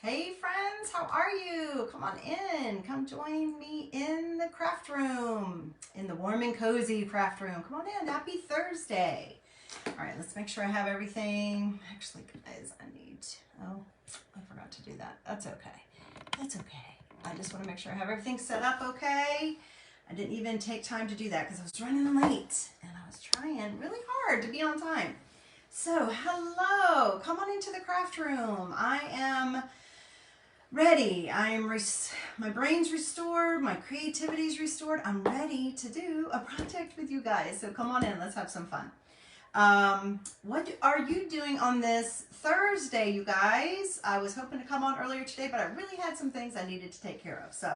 Hey friends, how are you? Come on in. Come join me in the craft room, in the warm and cozy craft room. Come on in. Happy Thursday. All right, let's make sure I have everything. Actually, guys, oh, I forgot to do that. That's okay. That's okay. I just want to make sure I have everything set up okay. I didn't even take time to do that because I was running late and I was trying really hard to be on time. So, hello. Come on into the craft room. I am ready. My brain's restored, my creativity's restored. I'm ready to do a project with you guys. So come on in, let's have some fun. What are you doing on this Thursday, you guys? I was hoping to come on earlier today, but I really had some things I needed to take care of. So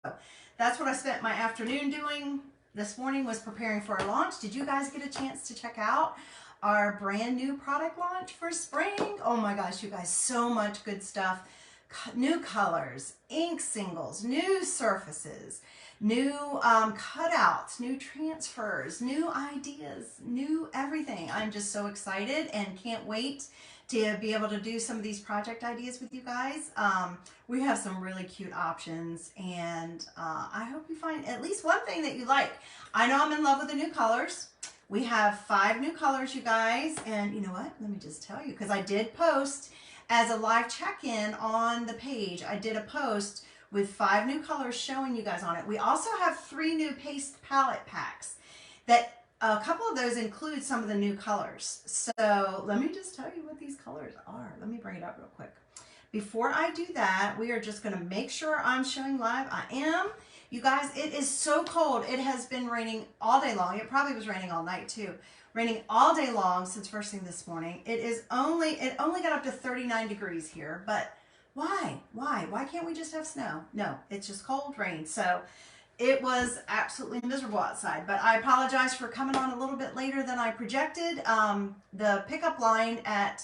that's what I spent my afternoon doing. This morning was preparing for our launch. Did you guys get a chance to check out our brand new product launch for spring? Oh my gosh, you guys, so much good stuff. New colors, ink singles, new surfaces, new cutouts, new transfers, new ideas, new everything. I'm just so excited and can't wait to be able to do some of these project ideas with you guys. We have some really cute options, and I hope you find at least one thing that you like. I know I'm in love with the new colors. We have 5 new colors, you guys, and you know what? Let me just tell you, because I did post as a live check-in on the page. I did a post with 5 new colors showing you guys on it. We also have 3 new paste palette packs that a couple of those include some of the new colors. So let me just tell you what these colors are. Let me bring it up real quick. Before I do that, we are just going to make sure I'm showing live. I am. You guys, it is so cold. It has been raining all day long. It probably was raining all night too. Raining all day long since first thing this morning. It only got up to 39 degrees here, but why? Why can't we just have snow? No, it's just cold rain. So it was absolutely miserable outside, but I apologize for coming on a little bit later than I projected. The pickup line at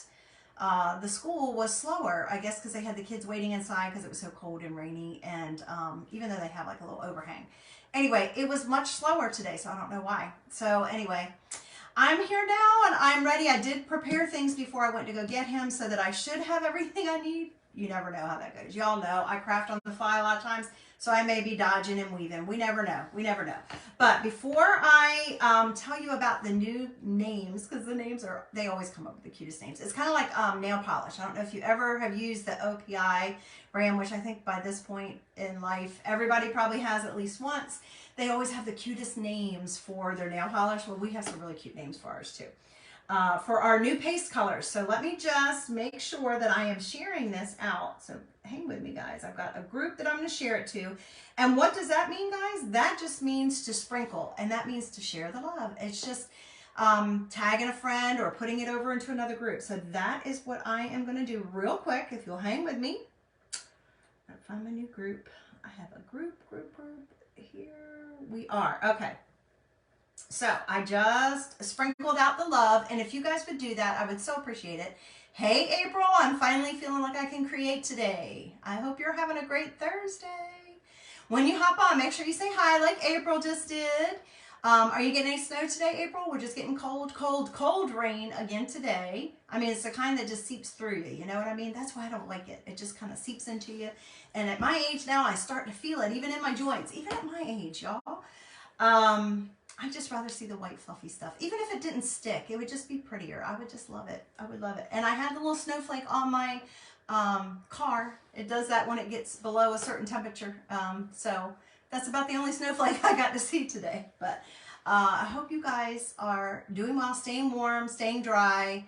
the school was slower, I guess because they had the kids waiting inside because it was so cold and rainy, and even though they have like a little overhang. Anyway, it was much slower today, so I don't know why. So anyway, I'm here now and I'm ready. I did prepare things before I went to go get him so that I should have everything I need. You never know how that goes. Y'all know I craft on the fly a lot of times, so I may be dodging and weaving. We never know. We never know. But before I tell you about the new names, because the names they always come up with the cutest names. It's kind of like nail polish. I don't know if you ever have used the OPI brand, which I think by this point in life, everybody probably has at least once. They always have the cutest names for their nail polish. Well, we have some really cute names for ours too. For our new paste colors. So let me just make sure that I am sharing this out. So hang with me, guys. I've got a group that I'm going to share it to. And what does that mean, guys? That just means to sprinkle, and that means to share the love. It's just tagging a friend or putting it over into another group. So that is what I am going to do real quick. If you'll hang with me. I'll find my new group. I have a group. Here we are. Okay. So I just sprinkled out the love, and if you guys would do that, I would so appreciate it. Hey, April, I'm finally feeling like I can create today. I hope you're having a great Thursday. When you hop on, make sure you say hi like April just did. Are you getting any snow today, April? We're just getting cold rain again today. I mean, it's the kind that just seeps through you. You know what I mean? That's why I don't like it. It just kind of seeps into you. And at my age now, I start to feel it, even in my joints, even at my age, y'all. I'd just rather see the white fluffy stuff. Even if it didn't stick, it would just be prettier. I would just love it. I would love it. And I had the little snowflake on my car. It does that when it gets below a certain temperature. So that's about the only snowflake I got to see today. But I hope you guys are doing well, staying warm, staying dry,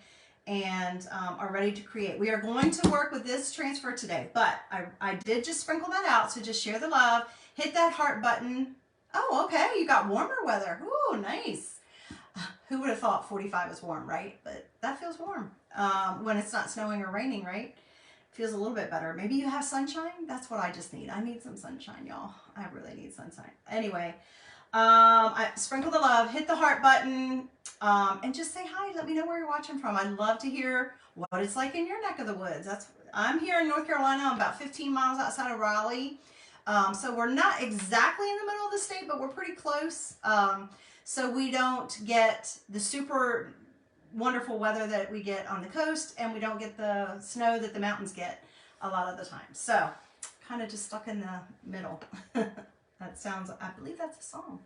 and are ready to create. We are going to work with this transfer today, but I did just sprinkle that out. So just share the love, hit that heart button. Oh, okay, you got warmer weather. Ooh, nice. Who would have thought 45 was warm, right? But that feels warm when it's not snowing or raining, right? Feels a little bit better. Maybe you have sunshine? That's what I just need. I need some sunshine, y'all. I really need sunshine. Anyway, I sprinkle the love, hit the heart button, and just say hi. Let me know where you're watching from. I'd love to hear what it's like in your neck of the woods. I'm here in North Carolina. I'm about 15 miles outside of Raleigh. So we're not exactly in the middle of the state, but we're pretty close. So we don't get the super wonderful weather that we get on the coast, and we don't get the snow that the mountains get. a lot of the time. So kind of just stuck in the middle. That sounds, I believe that's a song.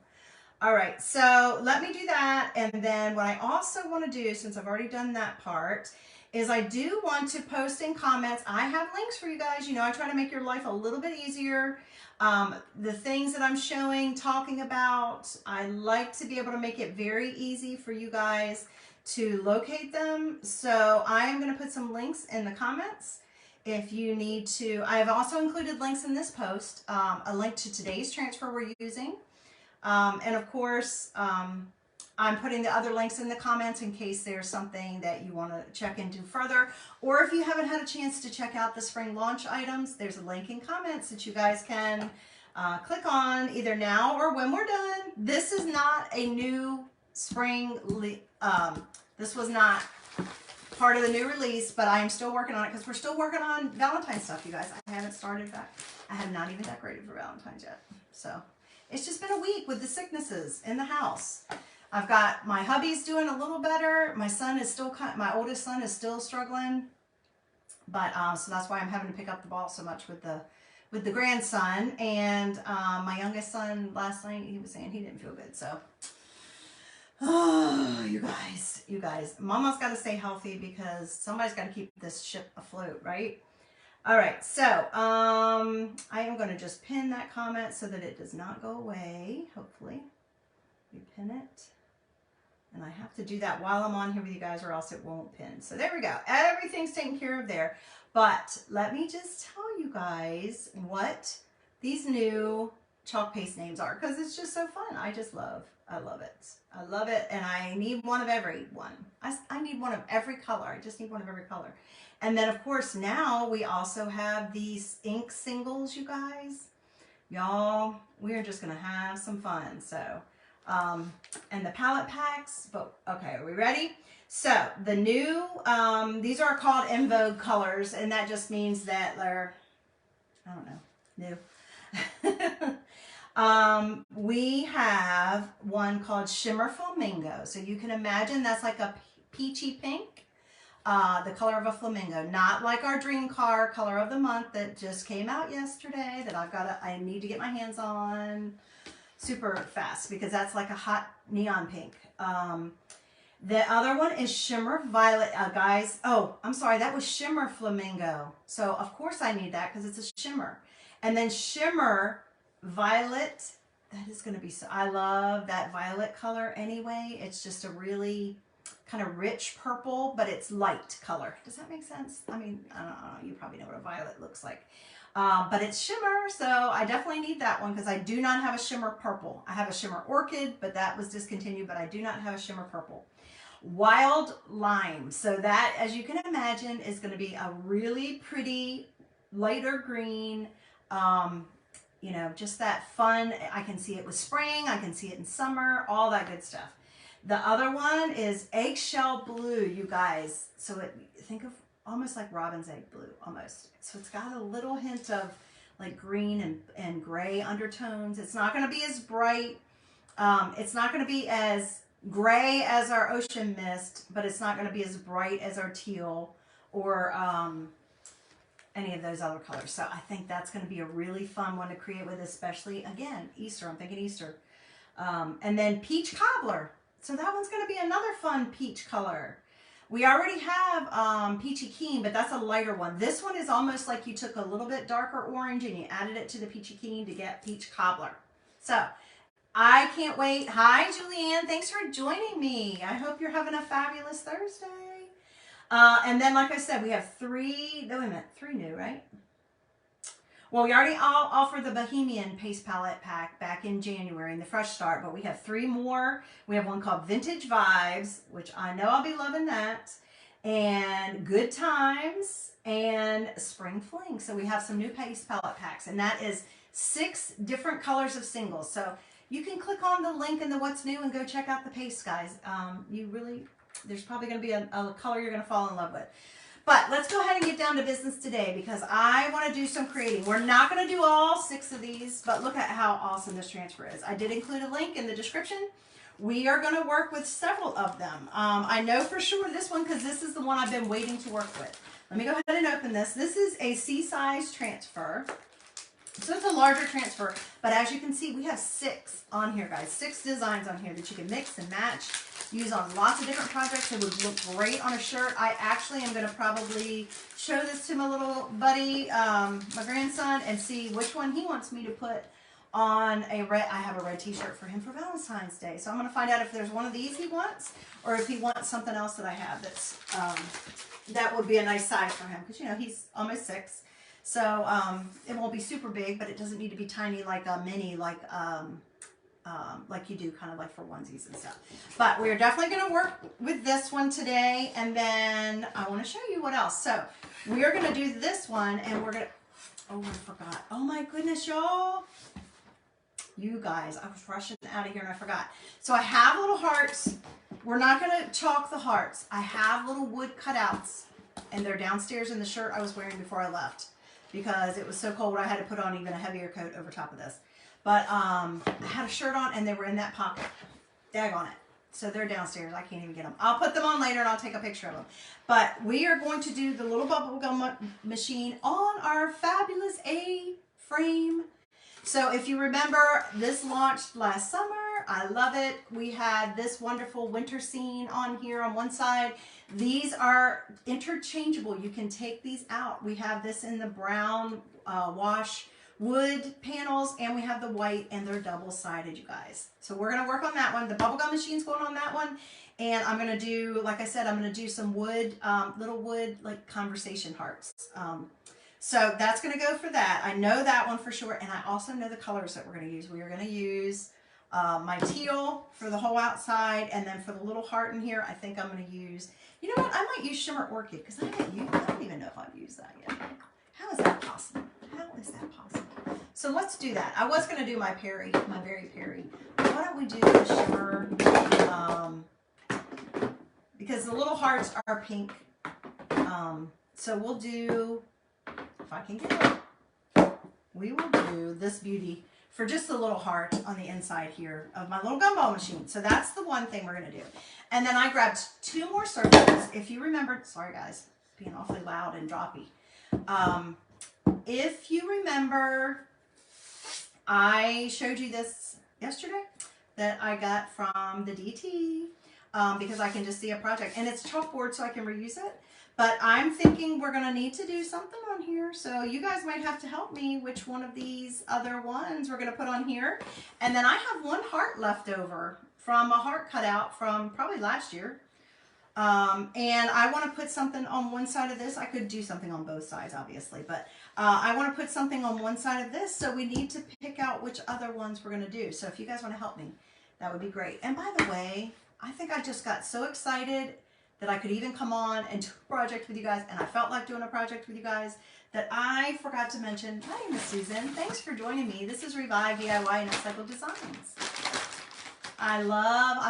All right, so let me do that. And then what I also want to do, since I've already done that part, is I do want to post in comments. I have links for you guys. You know, I try to make your life a little bit easier. The things that I'm showing, talking about, I like to be able to make it very easy for you guys to locate them. So I am going to put some links in the comments. If you need to, I've also included links in this post, a link to today's transfer we're using. And of course, I'm putting the other links in the comments in case there's something that you want to check into further. Or if you haven't had a chance to check out the spring launch items, there's a link in comments that you guys can click on either now or when we're done. This is not a new spring, this was not part of the new release, but I am still working on it because we're still working on Valentine stuff, you guys. I haven't started back. I have not even decorated for Valentine's yet. So it's just been a week with the sicknesses in the house. I've got my hubby's doing a little better. My son is still, my oldest son is still struggling. But so that's why I'm having to pick up the ball so much with the grandson. And my youngest son last night, he was saying he didn't feel good. So, oh, you guys, mama's got to stay healthy because somebody's got to keep this ship afloat, right? All right, so I am going to just pin that comment so that it does not go away, hopefully. We pin it. And I have to do that while I'm on here with you guys or else it won't pin. So there we go. Everything's taken care of there. But let me just tell you guys what these new chalk paste names are because it's just so fun. I love it. I love it. And I need one of every one. I need one of every color. I just need one of every color. And then, of course, now we also have these ink singles, you guys. Y'all, we're just going to have some fun. So, and the palette packs. But, okay, are we ready? So, the new, these are called En Vogue colors. And that just means that they're, I don't know, new. We have one called Shimmer Flamingo. So, you can imagine that's like a peachy pink. The color of a flamingo, not like our dream car color of the month that just came out yesterday that I need to get my hands on super fast because that's like a hot neon pink. The other one is Shimmer Violet, guys. Oh, I'm sorry, that was Shimmer Flamingo. So of course I need that because it's a shimmer. And then Shimmer Violet, that is going to be so, I love that violet color anyway. It's just a really kind of rich purple, but it's light color. Does that make sense? I mean, I don't know. You probably know what a violet looks like. But it's shimmer, so I definitely need that one because I do not have a shimmer purple. I have a shimmer orchid, but that was discontinued, but I do not have a shimmer purple. Wild Lime. So that, as you can imagine, is going to be a really pretty lighter green. You know, just that fun. I can see it with spring. I can see it in summer, all that good stuff. The other one is Eggshell Blue, you guys. So think of almost like robin's egg blue, almost. So it's got a little hint of like green and gray undertones. It's not going to be as bright. It's not going to be as gray as our ocean mist, but it's not going to be as bright as our teal or any of those other colors. So I think that's going to be a really fun one to create with, especially, again, Easter. I'm thinking Easter. And then Peach Cobbler. So that one's going to be another fun peach color. We already have Peachy Keen, but that's a lighter one. This one is almost like you took a little bit darker orange and you added it to the Peachy Keen to get Peach Cobbler. So I can't wait. Hi, Julianne. Thanks for joining me. I hope you're having a fabulous Thursday. And then, like I said, we have three new, right? Well, we already offered the Bohemian Paste Palette Pack back in January in the Fresh Start, but we have three more. We have one called Vintage Vibes, which I know I'll be loving that, and Good Times, and Spring Fling. So we have some new Paste Palette Packs, and that is 6 different colors of singles. So you can click on the link in the What's New and go check out the paste, guys. There's probably going to be a color you're going to fall in love with. But let's go ahead and get down to business today because I want to do some creating. We're not going to do all 6 of these, but look at how awesome this transfer is. I did include a link in the description. We are going to work with several of them. I know for sure this one because this is the one I've been waiting to work with. Let me go ahead and open this. This is a C-size transfer. So it's a larger transfer, but as you can see, we have 6 on here, guys. 6 designs on here that you can mix and match, use on lots of different projects. It would look great on a shirt. I actually am going to probably show this to my little buddy, my grandson, and see which one he wants me to put on a red. I have a red t-shirt for him for Valentine's Day. So I'm going to find out if there's one of these he wants, or if he wants something else that I have that's, that would be a nice size for him. Because, you know, he's almost 6. So it won't be super big, but it doesn't need to be tiny like a mini, like you do kind of like for onesies and stuff. But we're definitely going to work with this one today, and then I want to show you what else. So we are going to do this one, and we're going to, oh, I forgot. Oh my goodness, y'all. You guys, I was rushing out of here and I forgot. So I have little hearts. We're not going to chalk the hearts. I have little wood cutouts, and they're downstairs in the shirt I was wearing before I left, because it was so cold I had to put on even a heavier coat over top of this. But I had a shirt on and they were in that pocket. Daggone it. So they're downstairs. I can't even get them. I'll put them on later and I'll take a picture of them. But we are going to do the little bubble gum machine on our fabulous A frame. So if you remember, this launched last summer. I love it. We had this wonderful winter scene on here on one side. These are interchangeable. You can take these out. We have this in the brown wash wood panels, and we have the white, and they're double-sided, you guys. So we're going to work on that one. The bubblegum machine's going on that one. And I'm going to do, like I said, I'm going to do some wood, little wood, like conversation hearts. So that's going to go for that. I know that one for sure. And I also know the colors that we're going to use. We are going to use my teal for the whole outside. And then for the little heart in here, I think I'm going to use, you know what? I might use Shimmer Orchid, because I don't even know if I've used that yet. How is that possible? How is that possible? So let's do that. I was going to do my Perry, my Berry Perry. Why don't we do the Shimmer? Because the little hearts are pink. So we'll do, if I can get it, we will do this beauty for just the little heart on the inside here of my little gumball machine. So that's the one thing we're going to do. And then I grabbed 2 more circles. If you remember, sorry guys, being awfully loud and droppy. If you remember, I showed you this yesterday that I got from the DT because I can just see a project. And it's chalkboard, so I can reuse it. But I'm thinking we're going to need to do something on here. So you guys might have to help me which one of these other ones we're going to put on here. And then I have 1 heart left over from a heart cutout from probably last year. And I want to put something on one side of this. I could do something on both sides, obviously. But I want to put something on one side of this. So we need to pick out which other ones we're going to do. So if you guys want to help me, that would be great. And by the way, I think I just got so excited that I could even come on and do a project with you guys, and I felt like doing a project with you guys, that I forgot to mention. My name is Susan. Thanks for joining me. This is Revive DIY and Upcycle Designs. I'm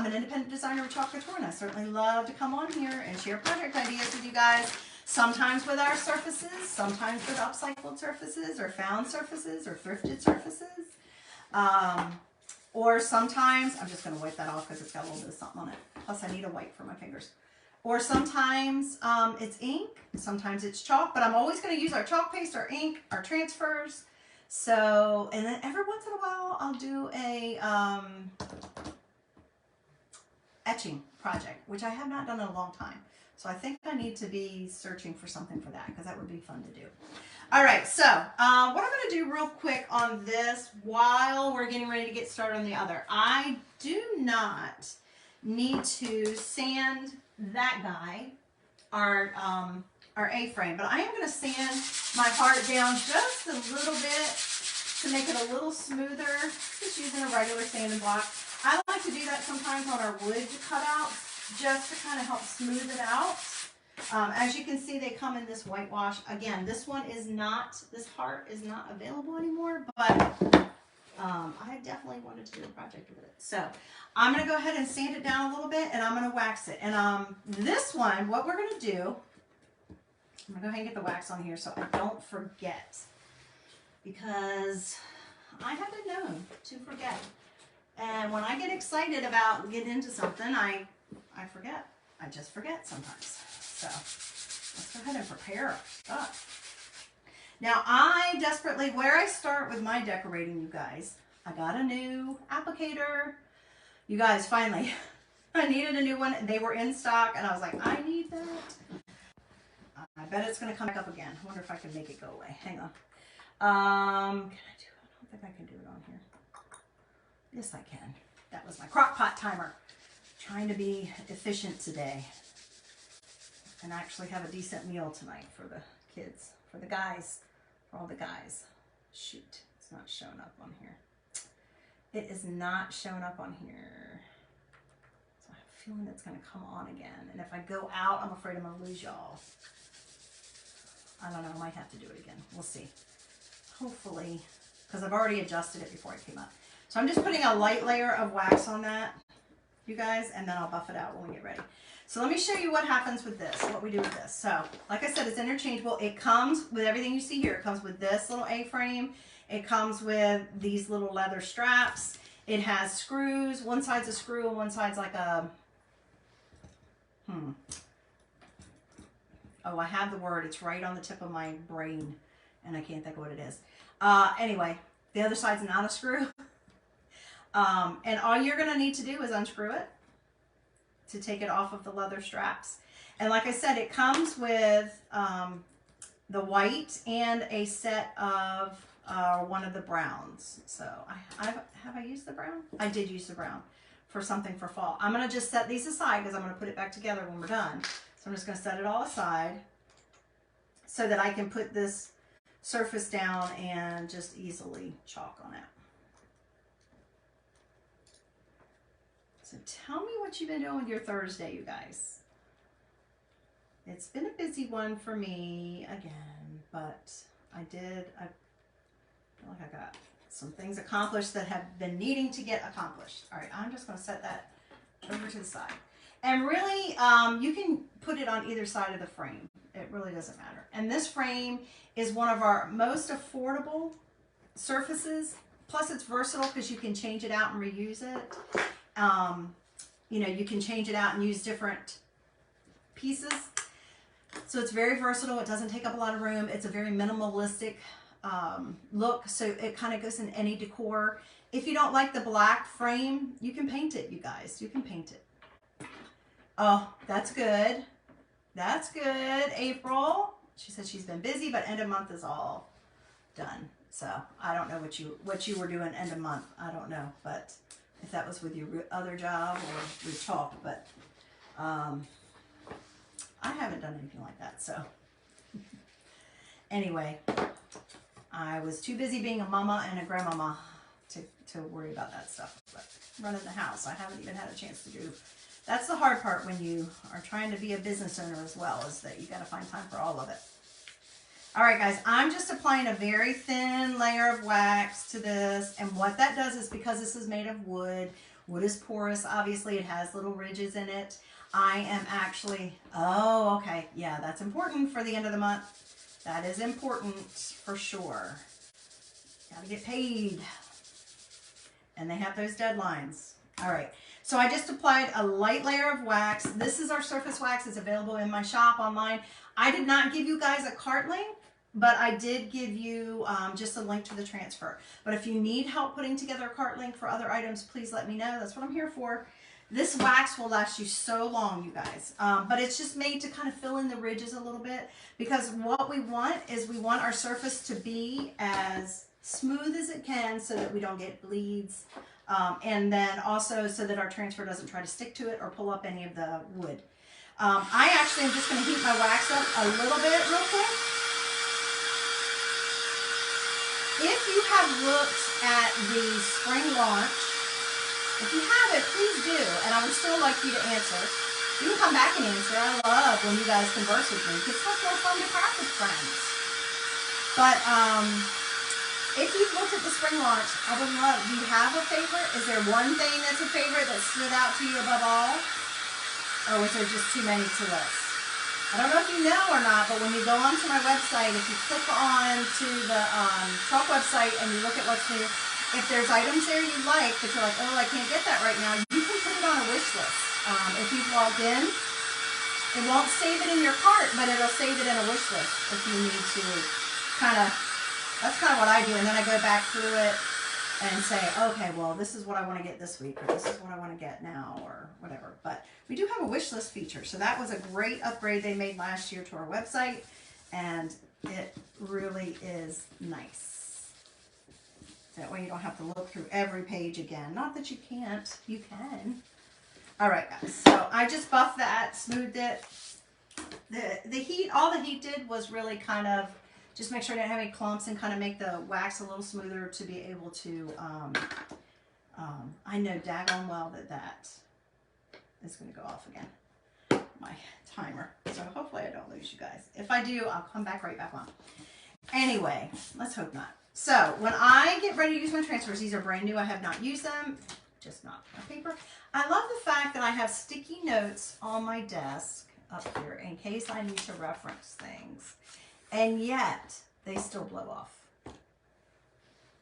an independent designer with Chalk Couture, and I certainly love to come on here and share project ideas with you guys, sometimes with our surfaces, sometimes with upcycled surfaces, or found surfaces, or thrifted surfaces. Or sometimes, I'm just going to wipe that off because it's got a little bit of something on it. Plus I need a wipe for my fingers. Or sometimes it's ink, sometimes it's chalk, but I'm always going to use our chalk paste, our ink, our transfers. So, and then every once in a while I'll do a etching project, which I have not done in a long time. So I think I need to be searching for something for that, because that would be fun to do. All right, so what I'm going to do real quick on this while we're getting ready to get started on the other. I do not need to sand that guy, our A-frame, but I am going to sand my heart down just a little bit to make it a little smoother, just using a regular sanding block. I like to do that sometimes on our wood cutouts, just to kind of help smooth it out. As you can see, they come in this whitewash. Again, this heart is not available anymore, but I definitely wanted to do a project with it. So I'm going to go ahead and sand it down a little bit, and I'm going to wax it. And this one, what we're going to do, I'm going to go ahead and get the wax on here so I don't forget, because I haven't known to forget. And when I get excited about getting into something, I forget. I just forget sometimes. So let's go ahead and prepare our stuff. Now I desperately, where I start with my decorating, you guys, I got a new applicator. You guys, finally, I needed a new one. They were in stock and I was like, I need that. I bet it's going to come back up again. I wonder if I can make it go away. Hang on. Can I do it? I don't think I can do it on here. Yes, I can. That was my crock pot timer. Trying to be efficient today and actually have a decent meal tonight for the kids, for the guys, for all the guys. Shoot, it's not showing up on here. It is not showing up on here. So I have a feeling it's going to come on again. And if I go out, I'm afraid I'm going to lose y'all. I don't know, I might have to do it again. We'll see. Hopefully, because I've already adjusted it before I came up. So I'm just putting a light layer of wax on that, you guys, and then I'll buff it out when we get ready. So let me show you what happens with this, what we do with this. So, like I said, it's interchangeable. It comes with everything you see here. It comes with this little A-frame. It comes with these little leather straps. It has screws. One side's a screw and one side's like a, oh, I have the word. It's right on the tip of my brain, and I can't think of what it is. Anyway, the other side's not a screw. And all you're going to need to do is unscrew it to take it off of the leather straps. And like I said, it comes with the white and a set of one of the browns. So have I used the brown? I did use the brown for something for fall. I'm going to just set these aside because I'm going to put it back together when we're done. So I'm just going to set it all aside so that I can put this surface down and just easily chalk on it. So tell me what you've been doing with your Thursday, you guys. It's been a busy one for me again, but I feel like I got some things accomplished that have been needing to get accomplished. All right, I'm just going to set that over to the side. And really, you can put it on either side of the frame. It really doesn't matter. And this frame is one of our most affordable surfaces. Plus, it's versatile because you can change it out and reuse it. You know, you can change it out and use different pieces. So it's very versatile. It doesn't take up a lot of room. It's a very minimalistic look. So it kind of goes in any decor. If you don't like the black frame, you can paint it, you guys. You can paint it. Oh, that's good. That's good, April. She said she's been busy, but end of month is all done. So I don't know what you were doing end of month. I don't know, but if that was with your other job or with Chalk, but I haven't done anything like that. So anyway, I was too busy being a mama and a grandmama to worry about that stuff. But running the house, I haven't even had a chance to do. That's the hard part when you are trying to be a business owner as well, is that you got to find time for all of it. All right, guys, I'm just applying a very thin layer of wax to this. And what that does is, because this is made of wood, wood is porous. Obviously, it has little ridges in it. I am actually, oh, okay. Yeah, that's important for the end of the month. That is important for sure. Got to get paid. And they have those deadlines. All right. So I just applied a light layer of wax. This is our surface wax. It's available in my shop online. I did not give you guys a cart link, but I did give you just a link to the transfer. But if you need help putting together a cart link for other items, please let me know. That's what I'm here for. This wax will last you so long, you guys. But it's just made to kind of fill in the ridges a little bit, because what we want is we want our surface to be as smooth as it can so that we don't get bleeds. And then also so that our transfer doesn't try to stick to it or pull up any of the wood. I actually am just going to heat my wax up a little bit real quick. If you have looked at the spring launch, if you haven't, please do. And I would still like you to answer. You can come back and answer. I love when you guys converse with me. It's much more fun to craft with friends. But if you've looked at the spring launch, I would love, do you have a favorite? Is there one thing that's a favorite that stood out to you above all? Or was there just too many to list? I don't know if you know or not, but when you go onto my website, if you click on to the Chalk website and you look at what's new, if there's items there you like, but you're like, oh, I can't get that right now, you can put it on a wish list. If you've logged in, It won't save it in your cart, but it'll save it in a wish list if you need to that's kind of what I do. And then I go back through it and say, okay, well, this is what I want to get this week, or this is what I want to get now, or whatever. But we do have a wish list feature. So that was a great upgrade they made last year to our website. And it really is nice. That way you don't have to look through every page again. Not that you can't, you can. All right, guys, so I just buffed that, smoothed it. The heat, all the heat did was really kind of just make sure I didn't have any clumps and kind of make the wax a little smoother to be able to, I know daggone well that is going to go off again, my timer. So hopefully I don't lose you guys. If I do, I'll come back right back on. Anyway, let's hope not. So when I get ready to use my transfers, these are brand new. I have not used them, just not on paper. I love the fact that I have sticky notes on my desk up here in case I need to reference things. And yet, they still blow off.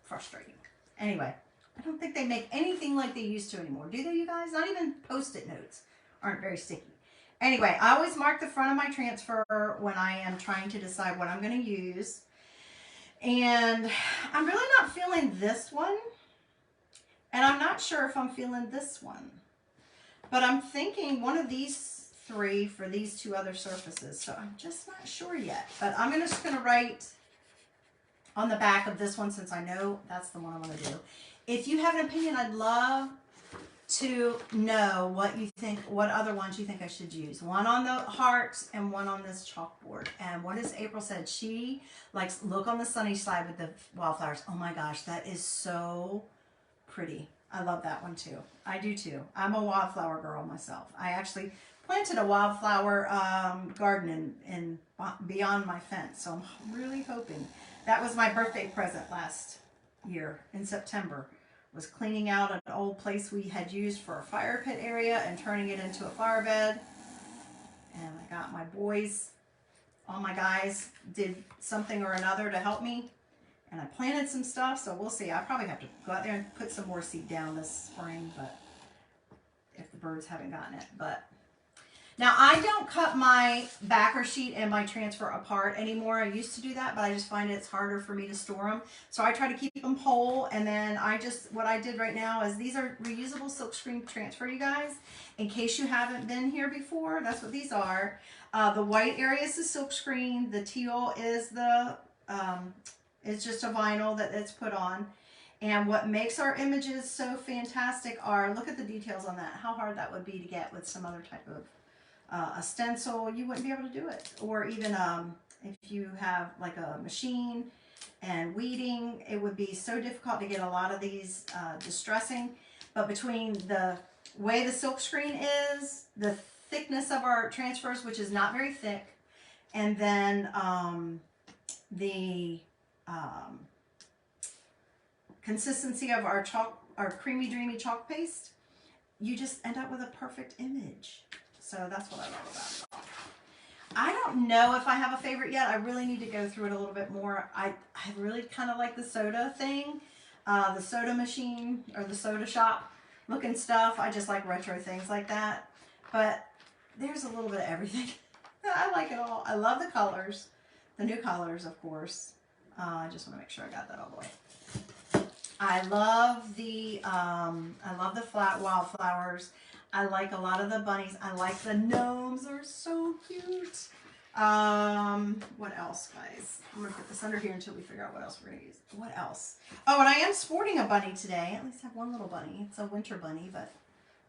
Frustrating. Anyway, I don't think they make anything like they used to anymore. Do they, you guys? Not even Post-it notes aren't very sticky. Anyway, I always mark the front of my transfer when I am trying to decide what I'm going to use. And I'm really not feeling this one. And I'm not sure if I'm feeling this one. But I'm thinking one of these three for these two other surfaces. So I'm just not sure yet. But I'm just going to write on the back of this one since I know that's the one I want to do. If you have an opinion, I'd love to know what you think, what other ones you think I should use. One on the hearts and one on this chalkboard. And what is April said? She likes look on the sunny side with the wildflowers. Oh my gosh, that is so pretty. I love that one too. I do too. I'm a wildflower girl myself. I actually planted a wildflower garden in beyond my fence. So I'm really hoping. That was my birthday present last year in September. Was cleaning out an old place we had used for a fire pit area and turning it into a flower bed. And I got my boys, all my guys did something or another to help me. And I planted some stuff, so we'll see. I probably have to go out there and put some more seed down this spring, but if the birds haven't gotten it. But now I don't cut my backer sheet and my transfer apart anymore. I used to do that, but I just find it's harder for me to store them. So I try to keep them whole, and then what I did right now is these are reusable silkscreen transfer, you guys. In case you haven't been here before, that's what these are. The white area is the silkscreen. The teal is it's just a vinyl that it's put on. And what makes our images so fantastic are, look at the details on that, how hard that would be to get with some other type of a stencil. You wouldn't be able to do it. Or even if you have like a machine and weeding, it would be so difficult to get a lot of these distressing. But between the way the silk screen is, the thickness of our transfers, which is not very thick, and then the consistency of our creamy dreamy chalk paste, you just end up with a perfect image. So that's what I love about it. I don't know if I have a favorite yet. I really need to go through it a little bit more. I really kind of like the soda thing, the soda machine or the soda shop looking stuff. I just like retro things like that. But there's a little bit of everything. I like it all. I love the colors, the new colors, of course. I just want to make sure I got that all the way. I love the flat wildflowers. I like a lot of the bunnies. I like the gnomes. They're so cute. What else, guys? I'm going to put this under here until we figure out what else we're going to use. What else? Oh, and I am sporting a bunny today. At least I have one little bunny. It's a winter bunny, but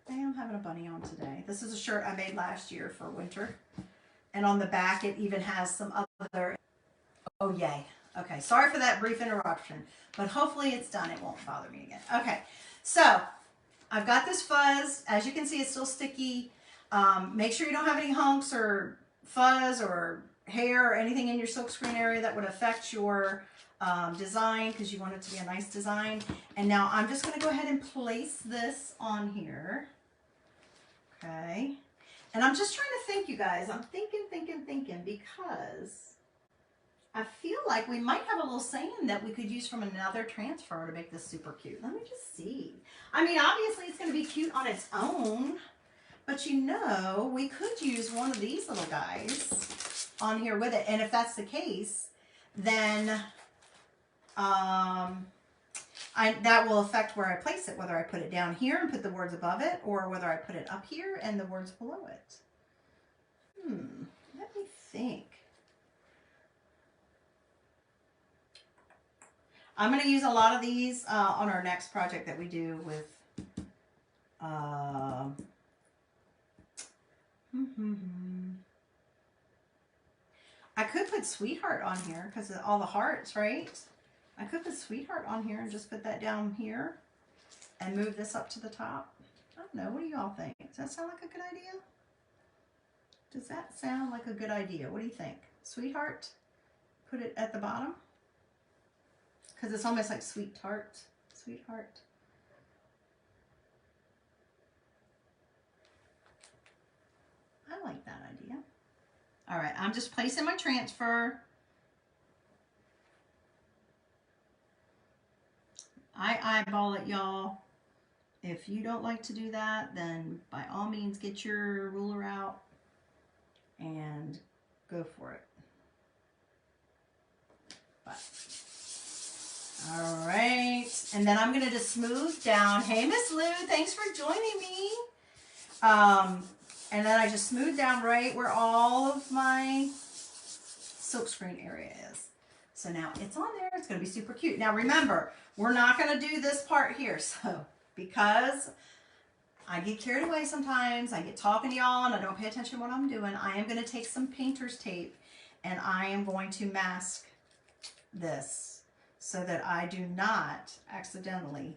I am having a bunny on today. This is a shirt I made last year for winter. And on the back, it even has some other... Oh, yay. Okay, sorry for that brief interruption, but hopefully it's done. It won't bother me again. Okay, so I've got this fuzz. As you can see, it's still sticky. Make sure you don't have any hunks or fuzz or hair or anything in your silkscreen area that would affect your design, because you want it to be a nice design. And now I'm just going to go ahead and place this on here. Okay, and I'm just trying to think, you guys. I'm thinking, because I feel like we might have a little sand that we could use from another transfer to make this super cute. Let me just see. I mean, obviously it's going to be cute on its own, But you know, we could use one of these little guys on here with it. And if that's the case, then that will affect where I place it, whether I put it down here and put the words above it, or whether I put it up here and the words below it. Let me think. I'm going to use a lot of these on our next project that we do with I could put sweetheart on here because of all the hearts, right? I could put sweetheart on here and just put that down here and move this up to the top. I don't know. What do y'all think? Does that sound like a good idea? Does that sound like a good idea? What do you think? Sweetheart? Put it at the bottom? Because it's almost like sweet tart. Sweetheart. I like that idea. All right, I'm just placing my transfer. I eyeball it, y'all. If you don't like to do that, then by all means get your ruler out and go for it. But, all right, and then I'm gonna just smooth down. Hey, Miss Lou, thanks for joining me. And then I just smooth down right where all of my silkscreen area is. So now it's on there. It's going to be super cute. Now remember, we're not going to do this part here. So because I get carried away sometimes, I get talking to y'all and I don't pay attention to what I'm doing, I am going to take some painter's tape and I am going to mask this so that I do not accidentally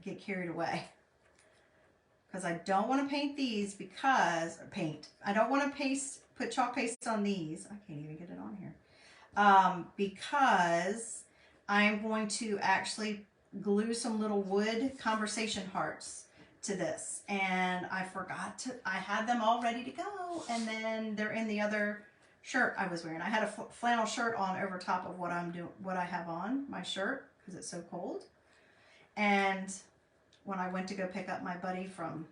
get carried away. Because I don't want to paint these because, I don't want to put chalk paste on these. I can't even get it on here. Because I'm going to actually glue some little wood conversation hearts to this. And I forgot to, I had them all ready to go. And then they're in the other shirt I was wearing. I had a flannel shirt on over top of what I have on my shirt because it's so cold. And when I went to go pick up my buddy from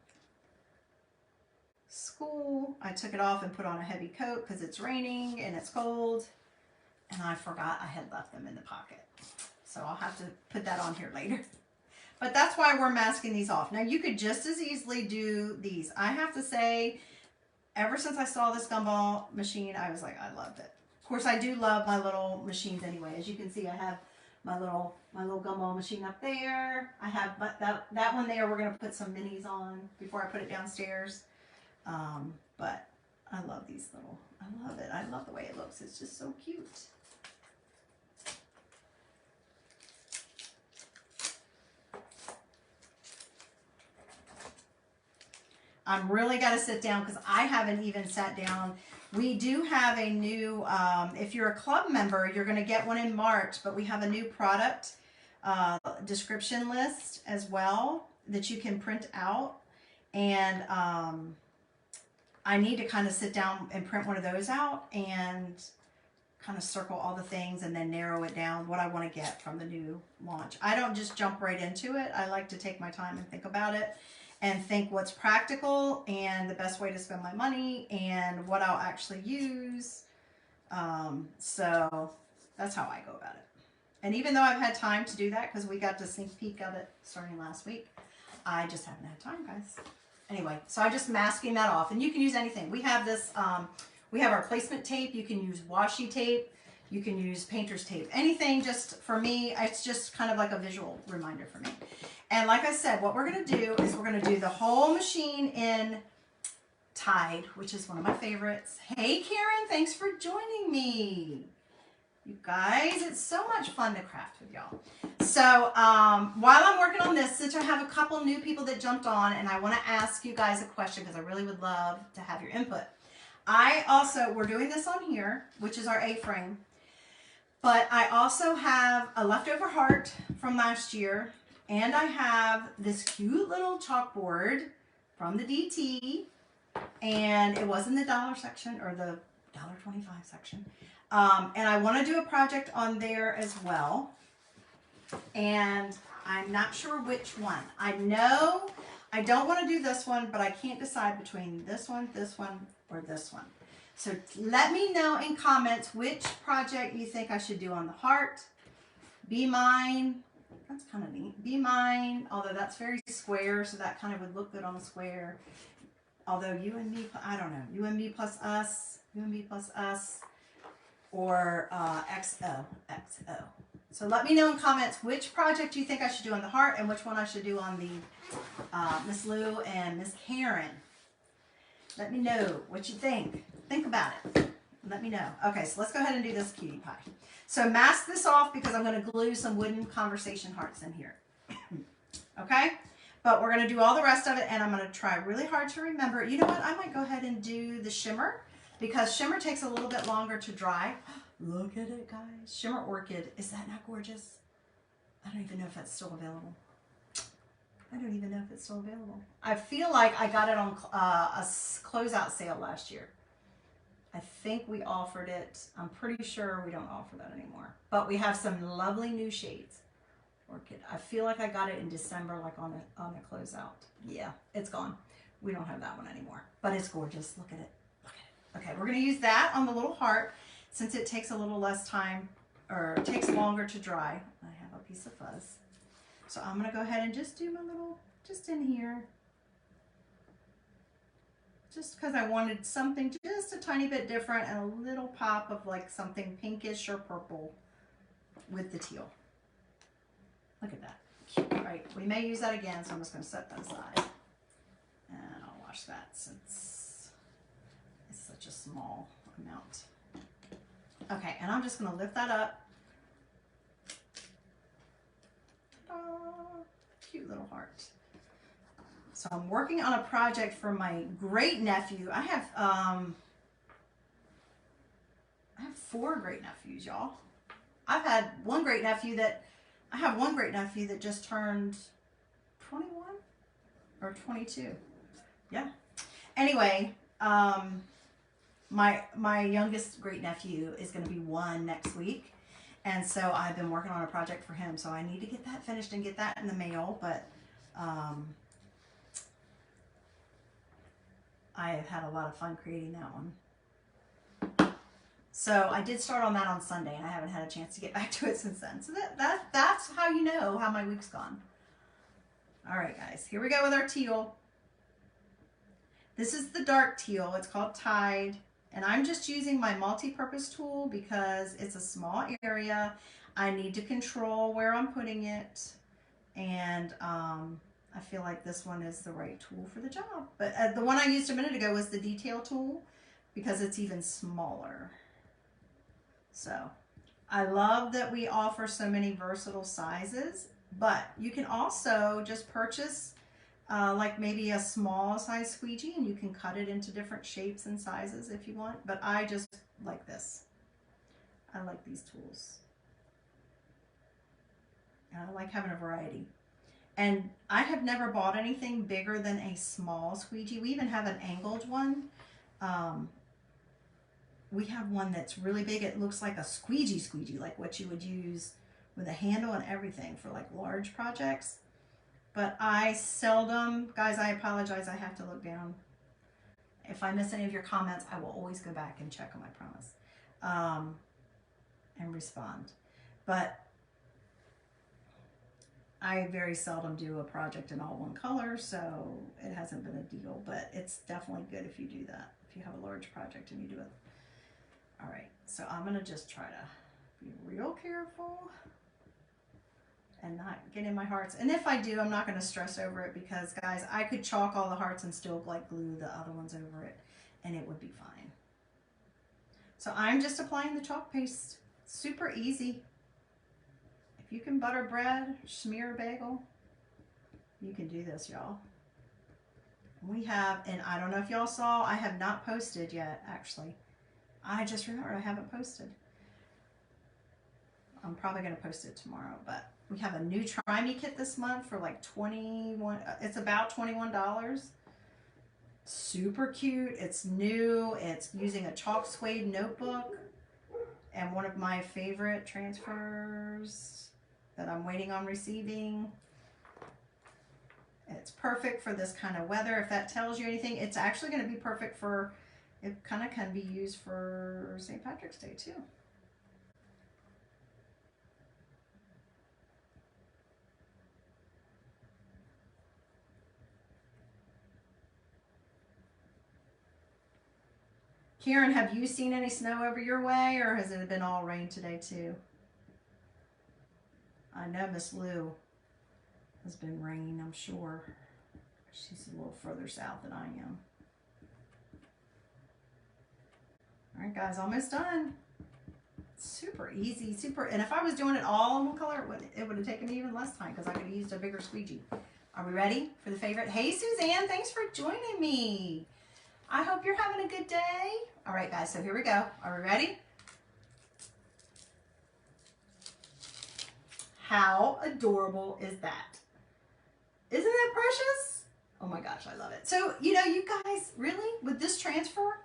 school, I took it off and put on a heavy coat because it's raining and it's cold, and I forgot I had left them in the pocket. So I'll have to put that on here later. But that's why we're masking these off. Now you could just as easily do these. I have to say, ever since I saw this gumball machine, I was like, I loved it. Of course, I do love my little machines anyway. As you can see, I have my little gumball machine up there. I have that one there. We're gonna put some minis on before I put it downstairs. But I love these little. I love it. I love the way it looks. It's just so cute. I'm really got to sit down because I haven't even sat down. We do have a new, if you're a club member, you're going to get one in March, but we have a new product description list as well that you can print out. And I need to kind of sit down and print one of those out and kind of circle all the things and then narrow it down what I want to get from the new launch. I don't just jump right into it. I like to take my time and think about it and think what's practical and the best way to spend my money and what I'll actually use. So that's how I go about it. And even though I've had time to do that because we got to sneak peek of it starting last week, I just haven't had time, guys. Anyway, so I'm just masking that off. And you can use anything. We have this, we have our placement tape. You can use washi tape. You can use painter's tape. Anything, just for me, it's just kind of like a visual reminder for me. And like I said, what we're going to do is we're going to do the whole machine in Tide, which is one of my favorites. Hey, Karen, thanks for joining me. You guys, it's so much fun to craft with y'all. So while I'm working on this, since I have a couple new people that jumped on, and I want to ask you guys a question because I really would love to have your input. We're doing this on here, which is our A-frame, but I also have a leftover heart from last year, and I have this cute little chalkboard from the DT, and it was in the dollar section, or the $1.25 section. And I want to do a project on there as well. And I'm not sure which one. I know I don't want to do this one, but I can't decide between this one, or this one. So let me know in comments which project you think I should do on the heart. Be Mine. That's kind of neat. Be Mine, although that's very square, so that kind of would look good on a square. Although You and Me, I don't know. You and Me plus Us, You and Me plus Us, or XO. So let me know in comments which project you think I should do on the heart and which one I should do on the Miss Lou and Miss Karen. Let me know what you think. Think about it. Let me know. Okay, so let's go ahead and do this cutie pie. So mask this off because I'm going to glue some wooden conversation hearts in here. Okay? But we're going to do all the rest of it, and I'm going to try really hard to remember. You know what? I might go ahead and do the shimmer because shimmer takes a little bit longer to dry. Look at it, guys. Shimmer Orchid. Is that not gorgeous? I don't even know if that's still available. I don't even know if it's still available. I feel like I got it on a closeout sale last year. I think we offered it. I'm pretty sure we don't offer that anymore. But we have some lovely new shades. Orchid. I feel like I got it in December, like on a closeout. Yeah, it's gone. We don't have that one anymore. But it's gorgeous. Look at it. Look at it. Okay, we're going to use that on the little heart since it takes a little less time, or it takes longer to dry. I have a piece of fuzz. So I'm going to go ahead and just do my little, just in here. Just because I wanted something just a tiny bit different and a little pop of like something pinkish or purple with the teal. Look at that. Cute, right? We may use that again, so I'm just going to set that aside. And I'll wash that since it's such a small amount. Okay, and I'm just going to lift that up. Cute little heart. So I'm working on a project for my great nephew. I have 4 great nephews, y'all. I have one great nephew that just turned 21 or 22. Yeah. Anyway, my youngest great nephew is going to be 1 next week. And so I've been working on a project for him. So I need to get that finished and get that in the mail. But I have had a lot of fun creating that one. So I did start on that on Sunday, and I haven't had a chance to get back to it since then. So that's how you know how my week's gone. All right, guys. Here we go with our teal. This is the dark teal. It's called Tide. And I'm just using my multi-purpose tool because it's a small area. I need to control where I'm putting it. And I feel like this one is the right tool for the job. But the one I used a minute ago was the detail tool because it's even smaller. So I love that we offer so many versatile sizes. But you can also just purchase like maybe a small size squeegee, and you can cut it into different shapes and sizes if you want. But I just like this. I like these tools. And I like having a variety. And I have never bought anything bigger than a small squeegee. We even have an angled one. We have one that's really big. It looks like a squeegee, like what you would use with a handle and everything for like large projects. But I seldom, guys, I apologize. I have to look down. If I miss any of your comments, I will always go back and check them, I promise, and respond. But I very seldom do a project in all one color, so it hasn't been a deal. But it's definitely good if you do that, if you have a large project and you do it. All right, so I'm going to just try to be real careful and not get in my hearts. And if I do, I'm not going to stress over it because, guys, I could chalk all the hearts and still like glue the other ones over it, and it would be fine. So I'm just applying the chalk paste. Super easy. If you can butter bread, smear a bagel, you can do this, y'all. We have, and I don't know if y'all saw, I have not posted yet, actually. I just remembered I haven't posted. I'm probably going to post it tomorrow, but we have a new Try Me kit this month for like $21. It's about $21. Super cute. It's new. It's using a chalk suede notebook and one of my favorite transfers that I'm waiting on receiving. It's perfect for this kind of weather. If that tells you anything, it's actually going to be perfect for, it kind of can be used for St. Patrick's Day too. Karen, have you seen any snow over your way, or has it been all rain today too? I know Miss Lou has been rain, I'm sure. She's a little further south than I am. All right, guys, almost done. Super easy, super. And if I was doing it all in one color, it would have taken even less time because I could have used a bigger squeegee. Are we ready for the favorite? Hey, Suzanne, thanks for joining me. I hope you're having a good day. All right, guys, so here we go. Are we ready? How adorable is that? Isn't that precious? Oh my gosh, I love it. So, you know, you guys, really, with this transfer,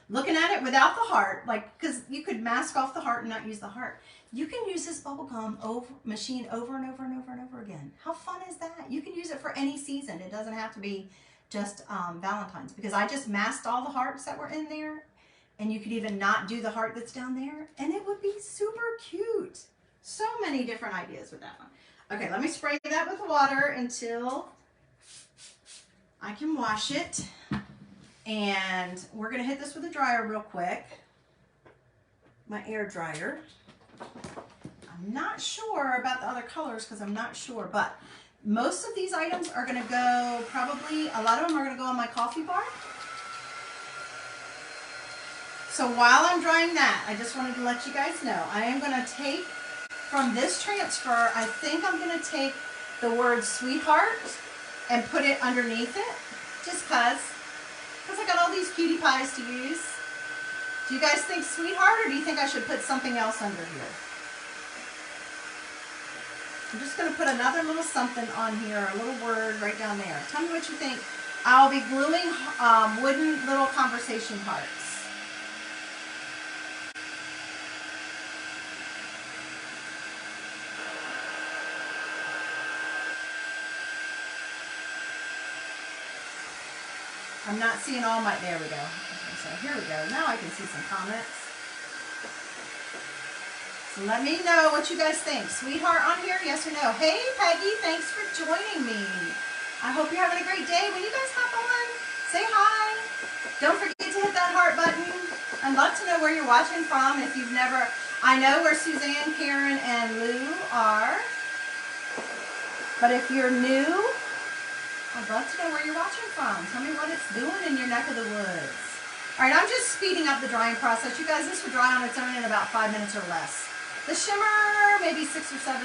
looking at it without the heart, like, because you could mask off the heart and not use the heart. You can use this bubblegum machine over and over and over and over again. How fun is that? You can use it for any season. It doesn't have to be just Valentine's, because I just masked all the hearts that were in there, and you could even not do the heart that's down there, and it would be super cute. So many different ideas with that one. Okay, let me spray that with water until I can wash it. And we're going to hit this with a dryer real quick. My air dryer. I'm not sure about the other colors because I'm not sure, but most of these items are going to go, probably a lot of them are going to go on my coffee bar. So while I'm drying that, I just wanted to let you guys know, I am going to take from this transfer, I think I'm going to take the word sweetheart and put it underneath it, just because I got all these cutie pies to use. Do you guys think sweetheart, or do you think I should put something else under here? I'm just going to put another little something on here, a little word right down there. Tell me what you think. I'll be gluing wooden little conversation hearts. I'm not seeing all my, there we go. So here we go. Now I can see some comments. So let me know what you guys think. Sweetheart on here, yes or no? Hey Peggy, thanks for joining me. I hope you're having a great day. When you guys hop on, say hi. Don't forget to hit that heart button. I'd love to know where you're watching from. If you've never, I know where Suzanne, Karen, and Lou are. But if you're new, I'd love to know where you're watching from. Tell me what it's doing in your neck of the woods. All right, I'm just speeding up the drying process. You guys, this will dry on its own in about 5 minutes or less. The shimmer, maybe 6 or 7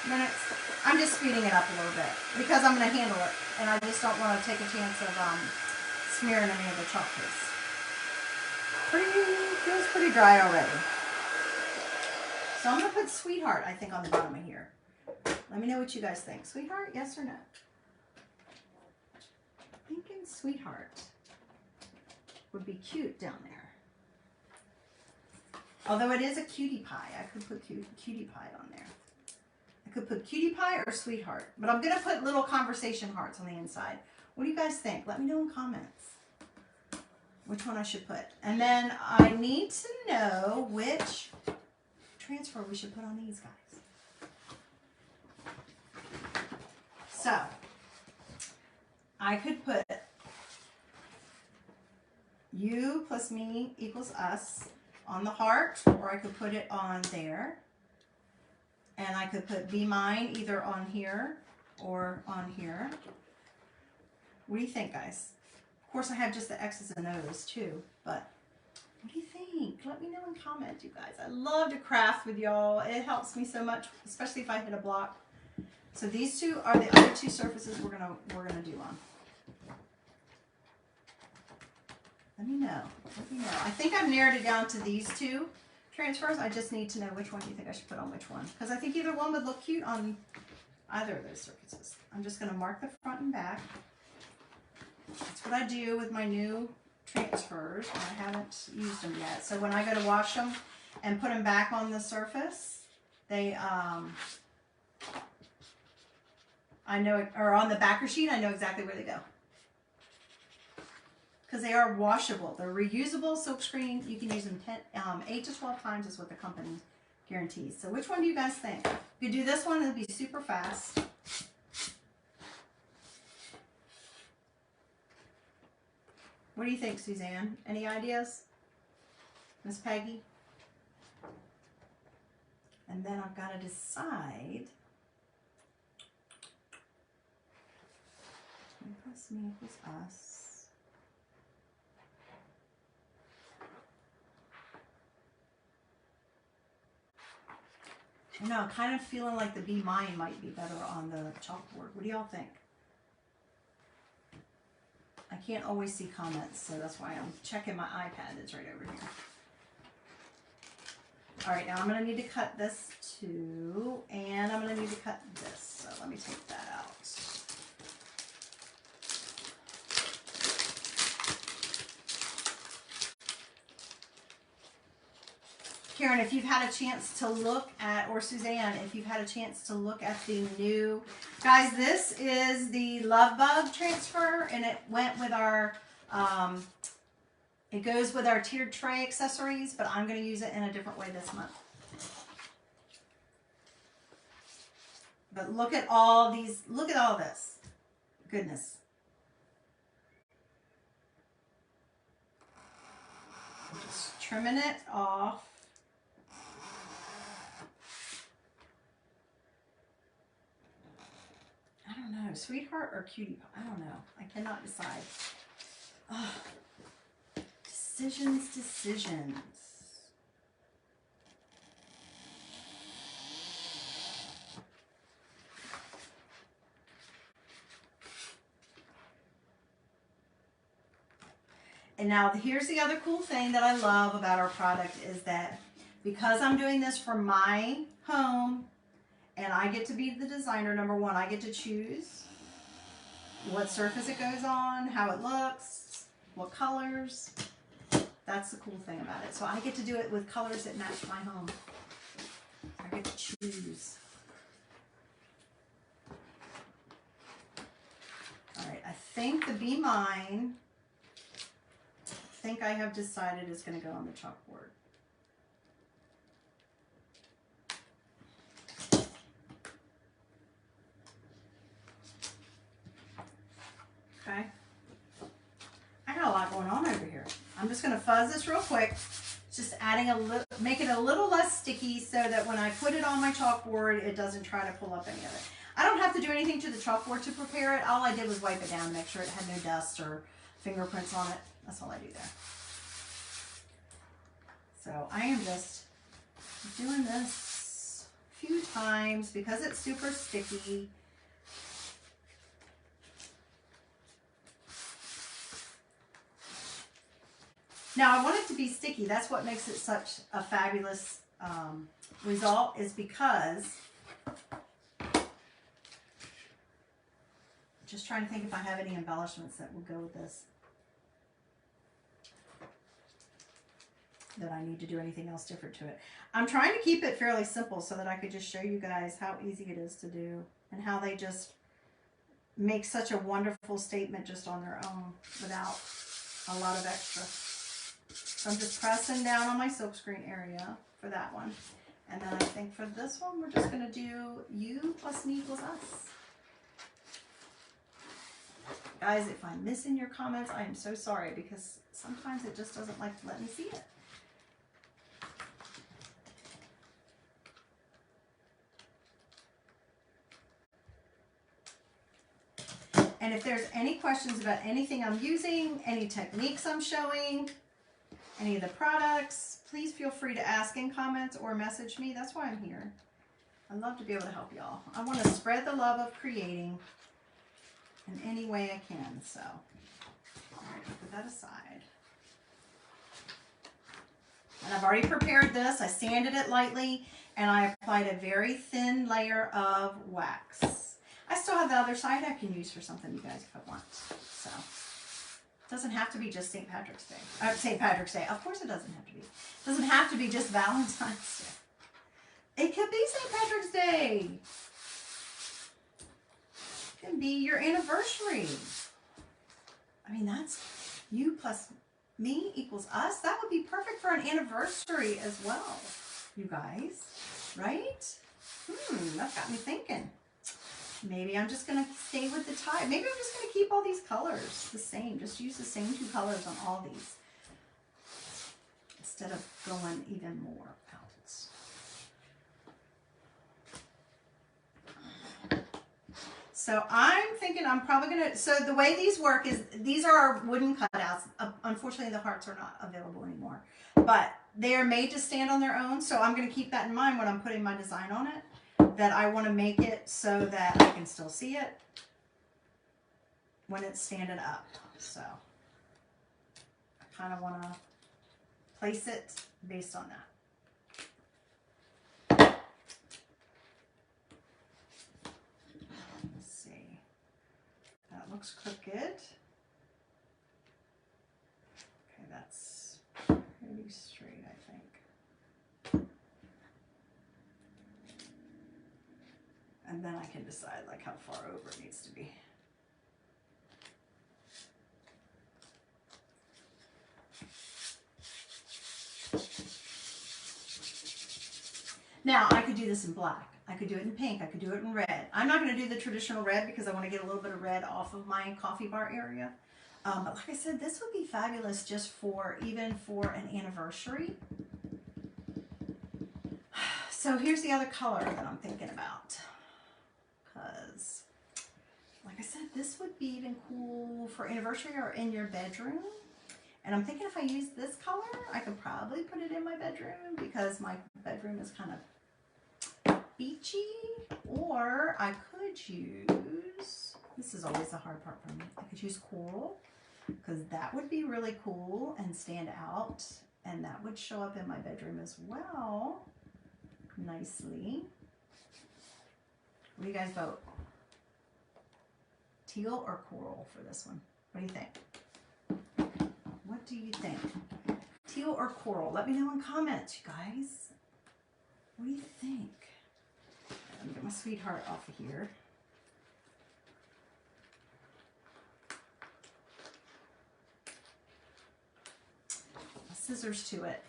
minutes. I'm just speeding it up a little bit because I'm going to handle it. And I just don't want to take a chance of smearing any of the chalk piece. Feels pretty dry already. So I'm going to put sweetheart, I think, on the bottom of here. Let me know what you guys think. Sweetheart, yes or no? Thinking sweetheart would be cute down there. Although it is a cutie pie, I could put cutie pie on there. I could put cutie pie or sweetheart, but I'm gonna put little conversation hearts on the inside. What do you guys think? Let me know in comments which one I should put. And then I need to know which transfer we should put on these guys. So I could put you plus me equals us on the heart, or I could put it on there. And I could put be mine either on here or on here. What do you think, guys? Of course, I have just the X's and O's too, but what do you think? Let me know in comments, you guys. I love to craft with y'all. It helps me so much, especially if I hit a block. So these two are the other two surfaces we're gonna do on. Let me know. Let me know. I think I've narrowed it down to these two transfers. I just need to know which one do you think I should put on which one. Because I think either one would look cute on either of those surfaces. I'm just going to mark the front and back. That's what I do with my new transfers. I haven't used them yet. So when I go to wash them and put them back on the surface, they I know, or on the backer sheet, I know exactly where they go. Because they are washable. They're reusable silkscreen. You can use them 8 to 12 times is what the company guarantees. So which one do you guys think? If you do this one, it'll be super fast. What do you think, Suzanne? Any ideas? Miss Peggy? And then I've got to decide. Me plus me equals us. I know, I'm kind of feeling like the Be Mine might be better on the chalkboard. What do y'all think? I can't always see comments, so that's why I'm checking my iPad. It's right over here. All right, now I'm going to need to cut this too, and I'm going to need to cut this. So let me take that out. Karen, if you've had a chance to look at, or Suzanne, if you've had a chance to look at the new, guys, this is the Love Bug transfer, and it went with our, it goes with our tiered tray accessories, but I'm going to use it in a different way this month. But look at all these, look at all this. Goodness. I'm just trimming it off. I don't know, sweetheart or cutie pie? I don't know. I cannot decide. Oh, decisions, decisions. And now here's the other cool thing that I love about our product is that because I'm doing this for my home, and I get to be the designer, number one, I get to choose what surface it goes on, how it looks, what colors. That's the cool thing about it. So I get to do it with colors that match my home. I get to choose. All right, I think the Be Mine, I think I have decided is going to go on the chalkboard. Okay, I got a lot going on over here. I'm just going to fuzz this real quick, just adding a little, make it a little less sticky so that when I put it on my chalkboard, it doesn't try to pull up any of it. I don't have to do anything to the chalkboard to prepare it. All I did was wipe it down, make sure it had no dust or fingerprints on it. That's all I do there. So I am just doing this a few times because it's super sticky. Now I want it to be sticky. That's what makes it such a fabulous result, is because, just trying to think if I have any embellishments that would go with this, that I need to do anything else different to it. I'm trying to keep it fairly simple so that I could just show you guys how easy it is to do and how they just make such a wonderful statement just on their own without a lot of extra. So I'm just pressing down on my silkscreen area for that one. And then I think for this one, we're just going to do you plus me equals us. Guys, if I'm missing your comments, I am so sorry because sometimes it just doesn't like to let me see it. And if there's any questions about anything I'm using, any techniques I'm showing, any of the products, please feel free to ask in comments or message me. That's why I'm here. I'd love to be able to help y'all. I want to spread the love of creating in any way I can. So, all right, put that aside. And I've already prepared this. I sanded it lightly and I applied a very thin layer of wax. I still have the other side I can use for something, you guys, if I want. So, it doesn't have to be just St. Patrick's Day. St. Patrick's Day. Of course it doesn't have to be. It doesn't have to be just Valentine's Day. It could be St. Patrick's Day. can be your anniversary. I mean, that's you plus me equals us. That would be perfect for an anniversary as well, you guys, right? That got me thinking. Maybe I'm just going to stay with the tie. Maybe I'm just going to keep all these colors the same. Just use the same 2 colors on all these instead of going even more out. So I'm thinking I'm probably going to, so the way these work is, these are our wooden cutouts. Unfortunately, the hearts are not available anymore, but they are made to stand on their own. So I'm going to keep that in mind when I'm putting my design on it, that I want to make it so that I can still see it when it's standing up. So I kind of want to place it based on that. Looks crooked. Okay, that's pretty straight, I think. And then I can decide like how far over it needs to be. Now I could do this in black. I could do it in pink. I could do it in red. I'm not going to do the traditional red because I want to get a little bit of red off of my coffee bar area. But like I said, this would be fabulous just for, even for an anniversary. So here's the other color that I'm thinking about. Because, like I said, this would be even cool for anniversary or in your bedroom. And I'm thinking if I use this color, I could probably put it in my bedroom because my bedroom is kind of beachy, or I could use, this is always the hard part for me, I could use coral because that would be really cool and stand out, and that would show up in my bedroom as well nicely. What do you guys vote? Teal or coral for this one? What do you think? What do you think? Teal or coral? Let me know in comments, you guys. What do you think? Let me get my sweetheart off of here. Scissors to it.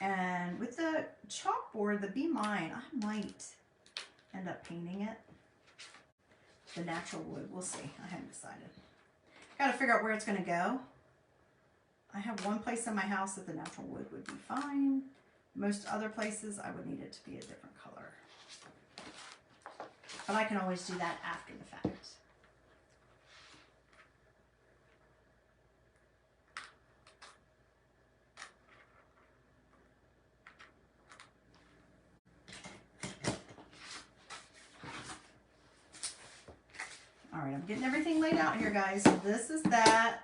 And with the chalkboard, the Be Mine, I might end up painting it. The natural wood, we'll see. I haven't decided. Got to figure out where it's going to go. I have one place in my house that the natural wood would be fine. Most other places, I would need it to be a different color. But I can always do that after the fact. All right, I'm getting everything laid out here, guys. So this is that.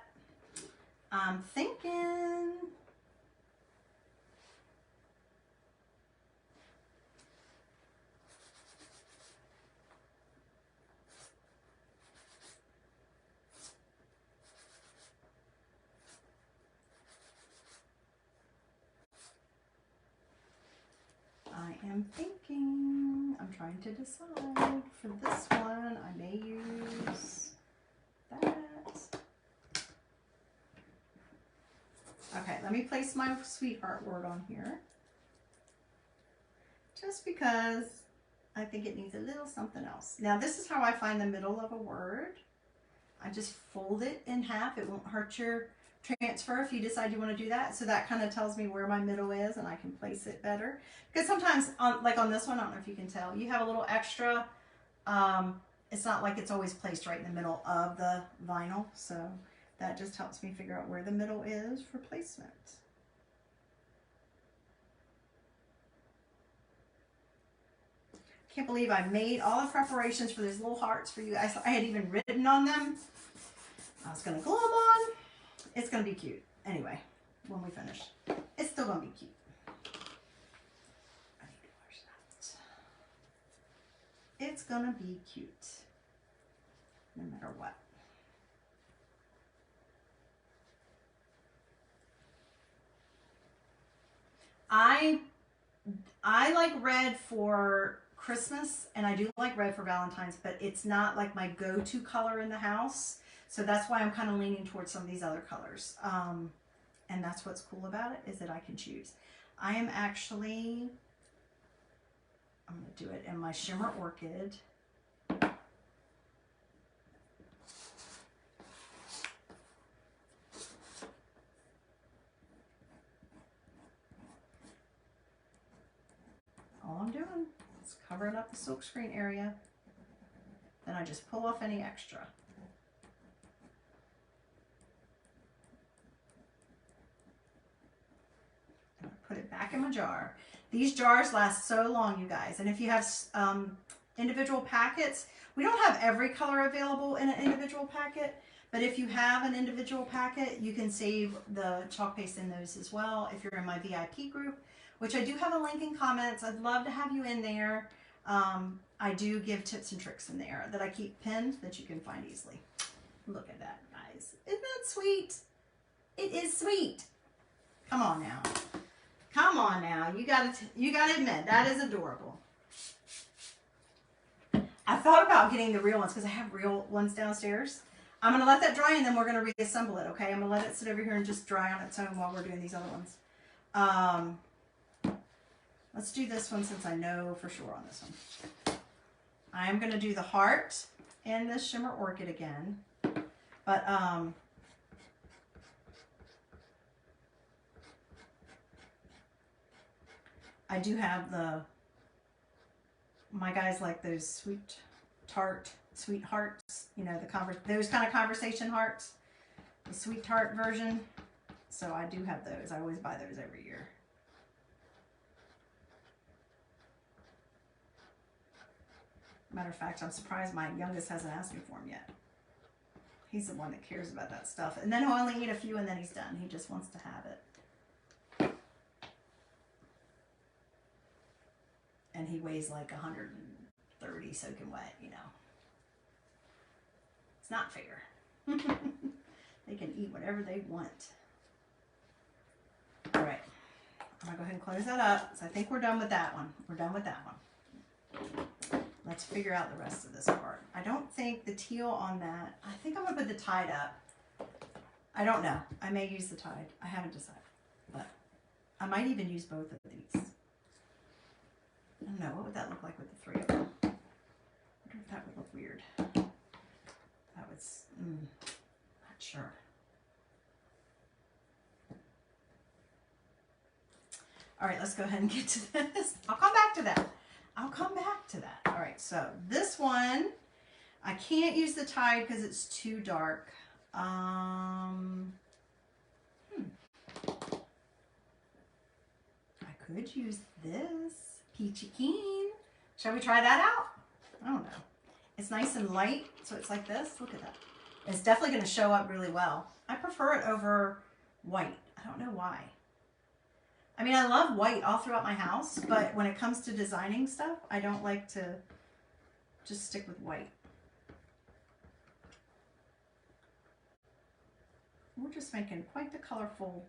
I'm thinking I'm trying to decide for this one. I may use that. Okay, let me place my sweetheart word on here. Just because I think it needs a little something else. Now this is how I find the middle of a word. I just fold it in half. It won't hurt your transfer if you decide you want to do that. So that kind of tells me where my middle is and I can place it better. Because sometimes, like on this one, I don't know if you can tell, you have a little extra. It's not like it's always placed right in the middle of the vinyl. So that just helps me figure out where the middle is for placement. Can't believe I made all the preparations for these little hearts for you guys. I had even written on them. I was going to glue them on. It's going to be cute. Anyway, when we finish, it's still going to be cute. I need to wash that. It's going to be cute. No matter what. I I like red for Christmas, and I do like red for Valentine's, but it's not like my go-to color in the house. So that's why I'm kind of leaning towards some of these other colors. And that's what's cool about it, is that I can choose. I am actually, I'm going to do it in my Shimmer Orchid. All I'm doing is covering up the silkscreen area. Then I just pull off any extra. And I put it back in my jar. These jars last so long, you guys. And if you have individual packets, we don't have every color available in an individual packet, but if you have an individual packet, you can save the chalk paste in those as well if you're in my VIP group, which I do have a link in comments. I'd love to have you in there. I do give tips and tricks in there that I keep pinned that you can find easily. Look at that, guys. Isn't that sweet? It is sweet. Come on now. Come on now. You gotta admit, that is adorable. I thought about getting the real ones because I have real ones downstairs. I'm going to let that dry and then we're going to reassemble it, okay? I'm going to let it sit over here and just dry on its own while we're doing these other ones. Let's do this one since I know for sure on this one. I am going to do the heart and the Shimmer Orchid again. But I do have my guys like those sweet hearts, you know, those kind of conversation hearts, the sweet tart version. So I do have those. I always buy those every year. Matter of fact, I'm surprised my youngest hasn't asked me for them yet. He's the one that cares about that stuff. And then he'll only eat a few and then he's done. He just wants to have it. And he weighs like 130 soaking wet, you know. It's not fair. They can eat whatever they want. All right. I'm going to go ahead and close that up. So I think we're done with that one. We're done with that one. Let's figure out the rest of this part. I don't think the teal on that. I think I'm going to put the tide up. I don't know. I may use the tide. I haven't decided. But I might even use both of these. I don't know. What would that look like with the three of them? I wonder if that would look weird. That was, not sure. All right, let's go ahead and get to this. I'll come back to that. I'll come back to that. All right, so this one, I can't use the tide because it's too dark. I could use this Peachy Keen. Shall we try that out? I don't know. It's nice and light, so it's like this. Look at that. It's definitely going to show up really well. I prefer it over white. I don't know why. I mean, I love white all throughout my house, but when it comes to designing stuff, I don't like to just stick with white. We're just making quite the colorful.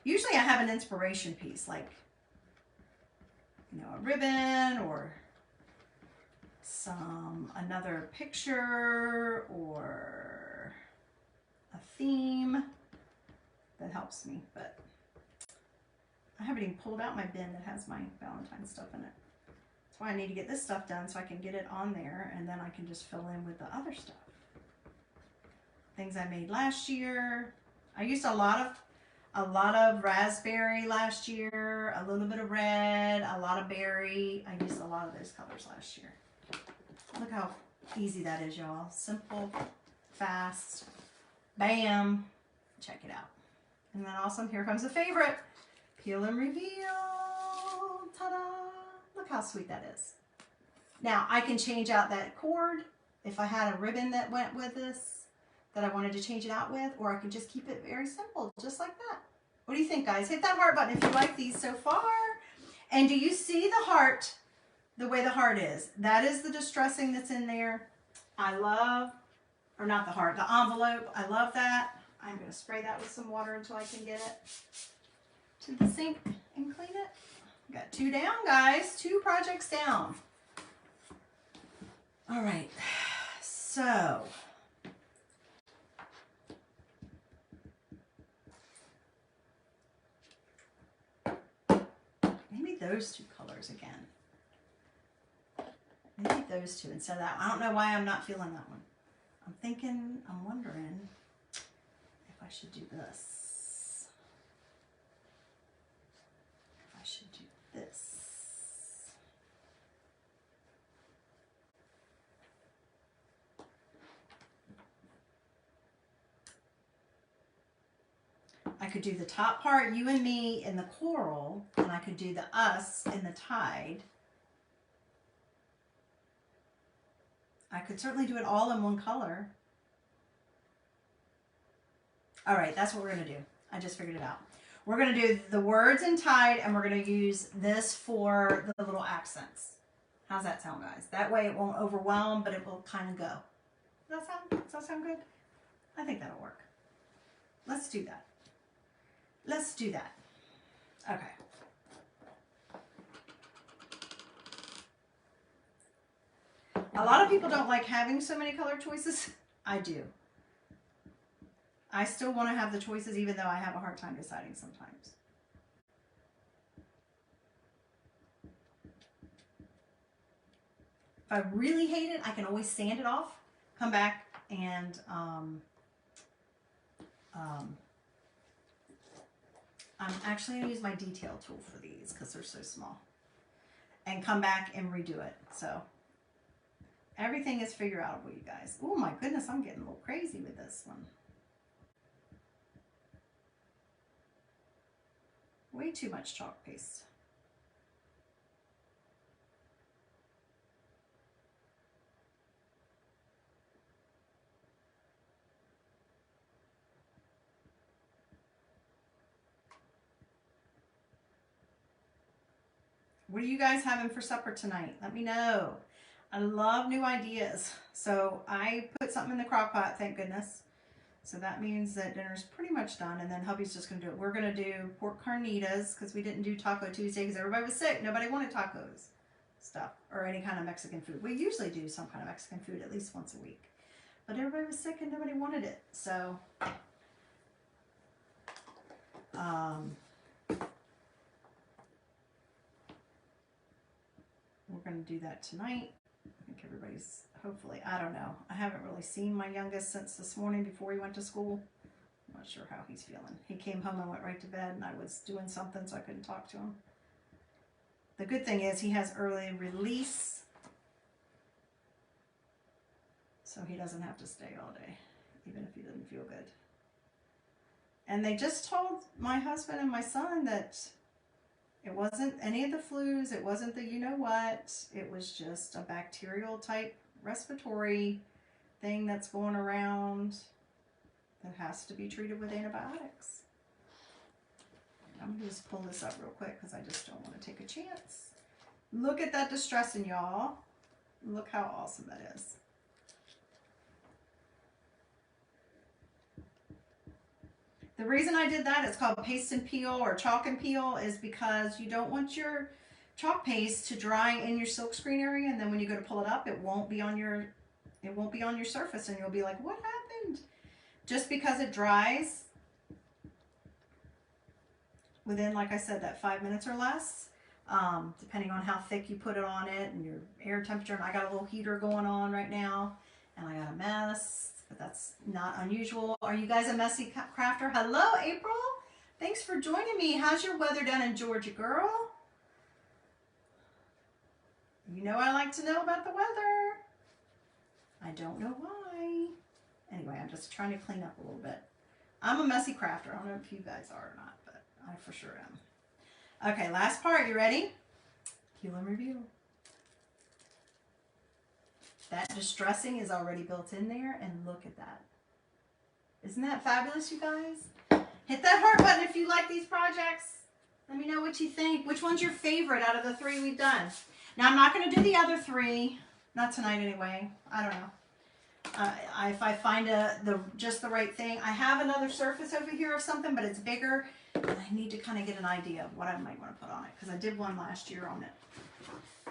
Usually I have an inspiration piece, like, you know, a ribbon or another picture or a theme that helps me, but I haven't even pulled out my bin that has my Valentine stuff in it. That's why I need to get this stuff done so I can get it on there and then I can just fill in with the other stuff. Things I made last year. I used a lot of raspberry last year, a little bit of red, a lot of berry. I used a lot of those colors last year. Look how easy that is, y'all. Simple, fast, bam. Check it out. And then awesome, here comes a favorite. Peel and reveal. Ta-da! Look how sweet that is. Now, I can change out that cord if I had a ribbon that went with this that I wanted to change it out with, or I can just keep it very simple, just like that. What do you think, guys? Hit that heart button if you like these so far. And do you see the heart, the way the heart is? That is the distressing that's in there. I love, or not the heart, the envelope. I love that. I'm going to spray that with some water until I can get it to the sink and clean it. Got 2 down, guys. 2 projects down. All right. So maybe those 2 colors again. Maybe those 2 instead of that. I don't know why I'm not feeling that one. I'm wondering if I should do this. If I should do this. I could do the top part, you and me, in the coral, and I could do the us in the tide. I could certainly do it all in one color. All right, that's what we're going to do. I just figured it out. We're going to do the words in tide, and we're going to use this for the little accents. How's that sound, guys? That way it won't overwhelm, but it will kind of go. Does that sound good? I think that'll work. Let's do that. Let's do that. Okay. A lot of people don't like having so many color choices. I do. I still want to have the choices even though I have a hard time deciding sometimes. If I really hate it, I can always sand it off, come back and I'm actually going to use my detail tool for these because they're so small. And come back and redo it. So everything is figure outable, you guys. Oh my goodness, I'm getting a little crazy with this one. Way too much chalk paste. What are you guys having for supper tonight? Let me know. I love new ideas. So I put something in the crock pot, thank goodness. So that means that dinner's pretty much done, and then hubby's just gonna do it. We're gonna do pork carnitas because we didn't do Taco Tuesday because everybody was sick. Nobody wanted tacos stuff or any kind of Mexican food. We usually do some kind of Mexican food at least once a week. But everybody was sick and nobody wanted it. So we're gonna do that tonight. I think everybody's hopefully, I don't know. I haven't really seen my youngest since this morning before he went to school. I'm not sure how he's feeling. He came home and went right to bed, and I was doing something, so I couldn't talk to him. The good thing is he has early release, so he doesn't have to stay all day, even if he doesn't feel good. And they just told my husband and my son that it wasn't any of the flus, it wasn't the you-know-what, it was just a bacterial type respiratory thing that's going around that has to be treated with antibiotics. I'm going to just pull this up real quick because I just don't want to take a chance. Look at that distressing, y'all. Look how awesome that is. The reason I did that, it's called paste and peel or chalk and peel, is because you don't want your chalk paste to dry in your silkscreen area, and then when you go to pull it up, it won't be on your surface, and you'll be like, what happened? Just because it dries within, like I said, that 5 minutes or less, depending on how thick you put it on it and your air temperature. And I got a little heater going on right now, and I got a mess, but that's not unusual. Are you guys a messy crafter? Hello, April. Thanks for joining me. How's your weather down in Georgia, girl? You know I like to know about the weather. I don't know why. Anyway, I'm just trying to clean up a little bit. I'm a messy crafter. I don't know if you guys are or not, but I for sure am. Okay, last part. You ready? Peel and reveal. That distressing is already built in there, and look at that. Isn't that fabulous, you guys? Hit that heart button if you like these projects. Let me know what you think. Which one's your favorite out of the 3 we've done? Now, I'm not going to do the other 3. Not tonight, anyway. I don't know. If I find just the right thing. I have another surface over here of something, but it's bigger, and I need to kind of get an idea of what I might want to put on it, because I did one last year on it.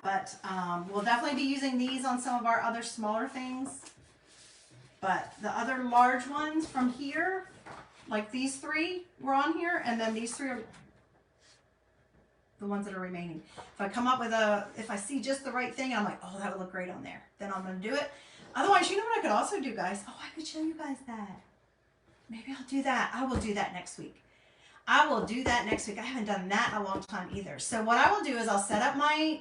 But we'll definitely be using these on some of our other smaller things. But the other large ones from here, like these three were on here, and then these three are the ones that are remaining. If I come up with if I see just the right thing, I'm like, oh, that would look great on there, then I'm going to do it. Otherwise, you know what I could also do, guys? Oh, I could show you guys that. Maybe I'll do that. I will do that next week. I will do that next week. I haven't done that in a long time either. So what I will do is I'll set up my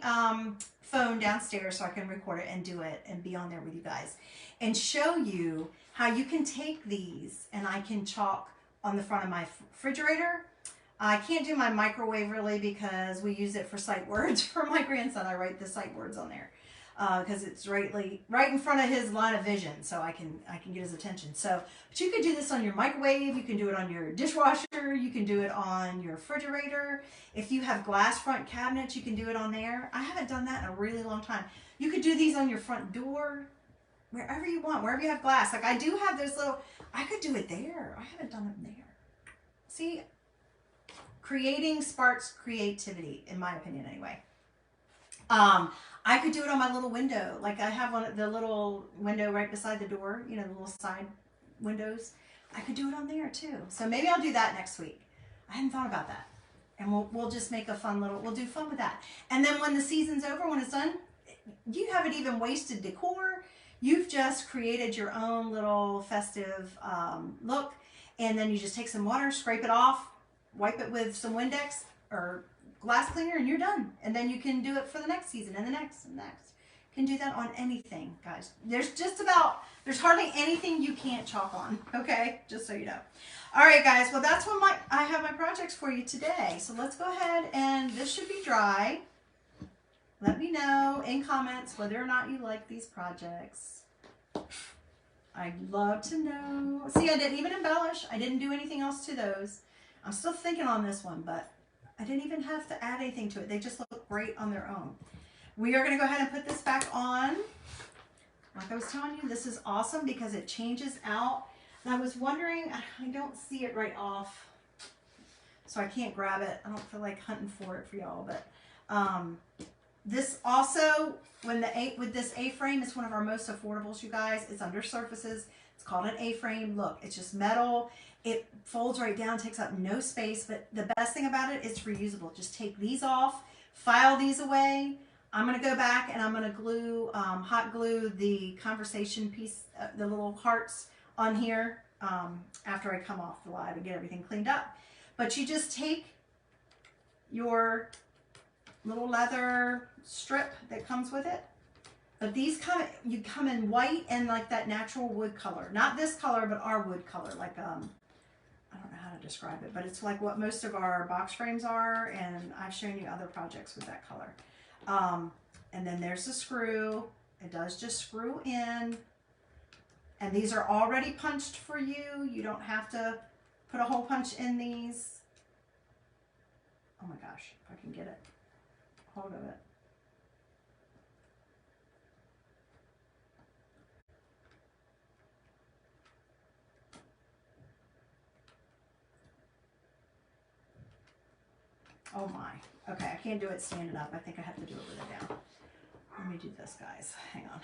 phone downstairs so I can record it and do it and be on there with you guys and show you how you can take these and I can chalk on the front of my refrigerator. I can't do my microwave really because we use it for sight words for my grandson. I write the sight words on there because it's right in front of his line of vision, so I can get his attention. So, but you could do this on your microwave. You can do it on your dishwasher. You can do it on your refrigerator. If you have glass front cabinets, you can do it on there. I haven't done that in a really long time. You could do these on your front door, wherever you want, wherever you have glass. Like I do have those little. I could do it there. I haven't done it there. See. Creating sparks creativity, in my opinion, anyway. I could do it on my little window. Like I have the little window right beside the door, you know, the little side windows. I could do it on there too. So maybe I'll do that next week. I hadn't thought about that. And we'll just make a fun we'll do fun with that. And then when the season's over, when it's done, you haven't even wasted decor. You've just created your own little festive look. And then you just take some water, scrape it off, wipe it with some Windex or glass cleaner, and you're done. And then you can do it for the next season and the next and next. You can do that on anything, guys. There's hardly anything you can't chalk on, okay? Just so you know. All right, guys. Well, that's what I have my projects for you today. So let's go ahead, and this should be dry. Let me know in comments whether or not you like these projects. I'd love to know. See, I didn't even embellish. I didn't do anything else to those. I'm still thinking on this one, but I didn't even have to add anything to it. They just look great on their own. We are going to go ahead and put this back on. Like I was telling you, this is awesome because it changes out. And I was wondering, I don't see it right off, so I can't grab it. I don't feel like hunting for it for y'all, but this also, with this A-frame, it's one of our most affordables, you guys. It's under surfaces. It's called an A-frame. Look, it's just metal. It folds right down, takes up no space, but the best thing about it, it's reusable. Just take these off, file these away. I'm going to go back and I'm going to glue, hot glue the conversation piece, the little hearts on here after I come off the live and get everything cleaned up. But you just take your little leather strip that comes with it. But these you come in white and like that natural wood color. Not this color, but our wood color. Like, I don't know how to describe it, but it's like what most of our box frames are, and I've shown you other projects with that color. And then there's the screw. It does just screw in. And these are already punched for you. You don't have to put a hole punch in these. Oh my gosh, if I can get it, hold of it. Oh my. Okay, I can't do it standing up. I think I have to do it with it down. Let me do this, guys. Hang on.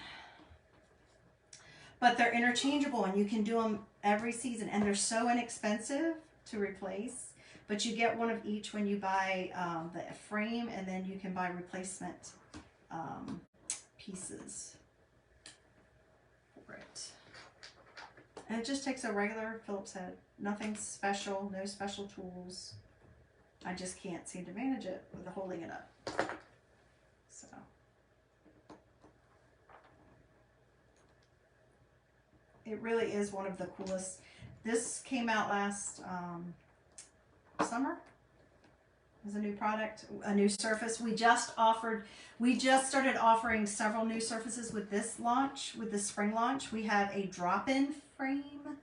But they're interchangeable, and you can do them every season. And they're so inexpensive to replace. But you get one of each when you buy the frame, and then you can buy replacement pieces for it. And it just takes a regular Phillips head. Nothing special, no special tools. I just can't seem to manage it with holding it up. So. It really is one of the coolest. This came out last summer. It was a new product, a new surface. We just started offering several new surfaces with this launch, with the spring launch. We have a drop-in frame,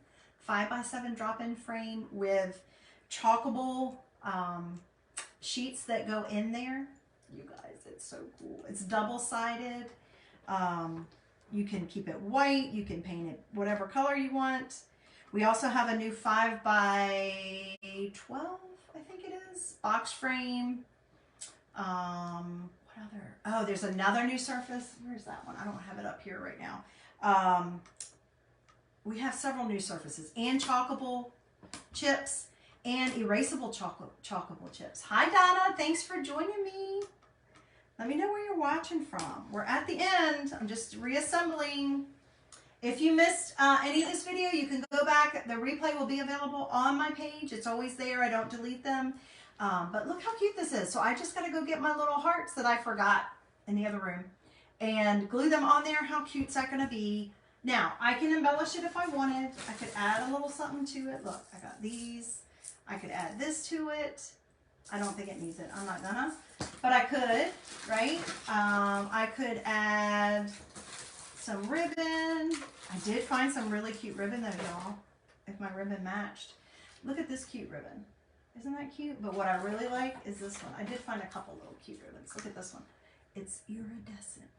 5x7 drop-in frame with chalkable sheets that go in there. You guys, it's so cool. It's double-sided. You can keep it white. You can paint it whatever color you want. We also have a new 5 by 12, I think it is, box frame. What other? Oh, there's another new surface. Where's that one? I don't have it up here right now. We have several new surfaces and chalkable chips and erasable chalkable chips. Hi, Donna. Thanks for joining me. Let me know where you're watching from. We're at the end. I'm just reassembling. If you missed any of this video, you can go back. The replay will be available on my page. It's always there. I don't delete them. But look how cute this is. So I just got to go get my little hearts that I forgot in the other room and glue them on there. How cute is that going to be? Now, I can embellish it if I wanted. I could add a little something to it. Look, I got these. I could add this to it. I don't think it needs it. I'm not gonna. But I could, right? I could add some ribbon. I did find some really cute ribbon though, y'all. If my ribbon matched. Look at this cute ribbon. Isn't that cute? But what I really like is this one. I did find a couple little cute ribbons. Look at this one. It's iridescent.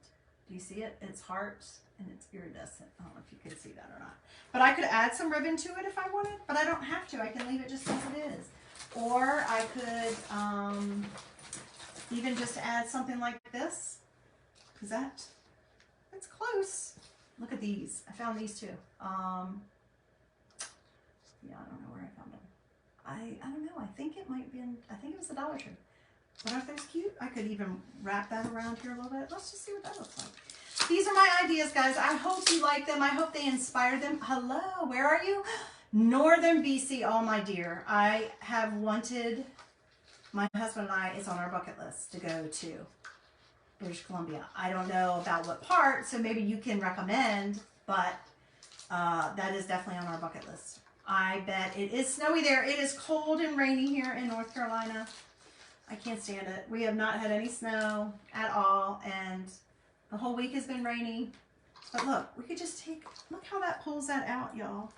Do you see it? It's hearts and it's iridescent. I don't know if you can see that or not. But I could add some ribbon to it if I wanted, but I don't have to. I can leave it just as it is. Or I could even just add something like this. Is that's close. Look at these. I found these too. Yeah, I don't know where I found them. I don't know. I think it might be in, I think it was the Dollar Tree. But aren't those cute? I could even wrap that around here a little bit. Let's just see what that looks like. These are my ideas, guys. I hope you like them. I hope they inspire them. Hello, where are you? Northern BC. Oh, my dear. I have wanted, my husband and I, it's on our bucket list to go to British Columbia. I don't know about what part, so maybe you can recommend, but that is definitely on our bucket list. I bet it is snowy there. It is cold and rainy here in North Carolina. I can't stand it. We have not had any snow at all, and the whole week has been rainy. But look, we could just take, look how that pulls that out, y'all.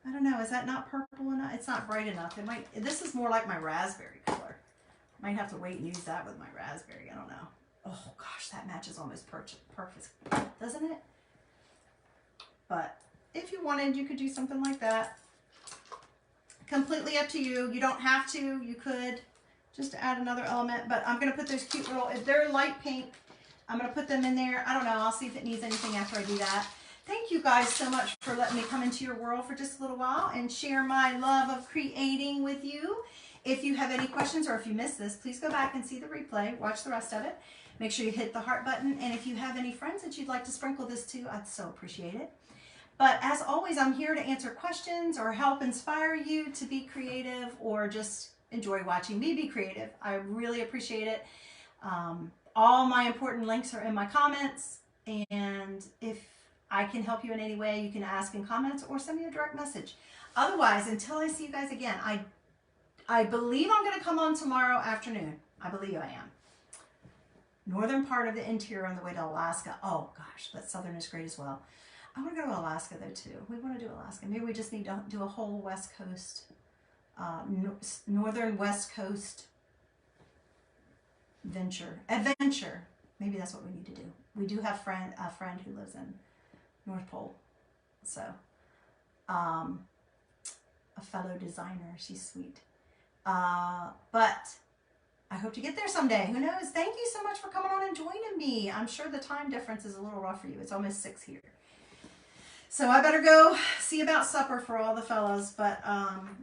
I don't know, is that not purple enough? It's not bright enough. It might, this is more like my raspberry color. Might have to wait and use that with my raspberry, I don't know. Oh gosh, that matches almost perfect, doesn't it? But if you wanted, you could do something like that. Completely up to you. You don't have to. You could just add another element, but I'm going to put those cute little, if they're light pink, I'm going to put them in there. I don't know. I'll see if it needs anything after I do that. Thank you guys so much for letting me come into your world for just a little while and share my love of creating with you. If you have any questions or if you missed this, please go back and see the replay. Watch the rest of it. Make sure you hit the heart button. And if you have any friends that you'd like to sprinkle this to, I'd so appreciate it. But as always, I'm here to answer questions or help inspire you to be creative or just enjoy watching me be creative. I really appreciate it. All my important links are in my comments. And if I can help you in any way, you can ask in comments or send me a direct message. Otherwise, until I see you guys again, I believe I'm going to come on tomorrow afternoon. I believe I am. Northern part of the interior on the way to Alaska. Oh gosh, but southern is great as well. I want to go to Alaska though too. We want to do Alaska. Maybe we just need to do a whole West Coast, northern West Coast adventure. Maybe that's what we need to do. We do have a friend who lives in North Pole, so a fellow designer. She's sweet. But I hope to get there someday. Who knows? Thank you so much for coming on and joining me. I'm sure the time difference is a little rough for you. It's almost 6 here. So I better go see about supper for all the fellas. But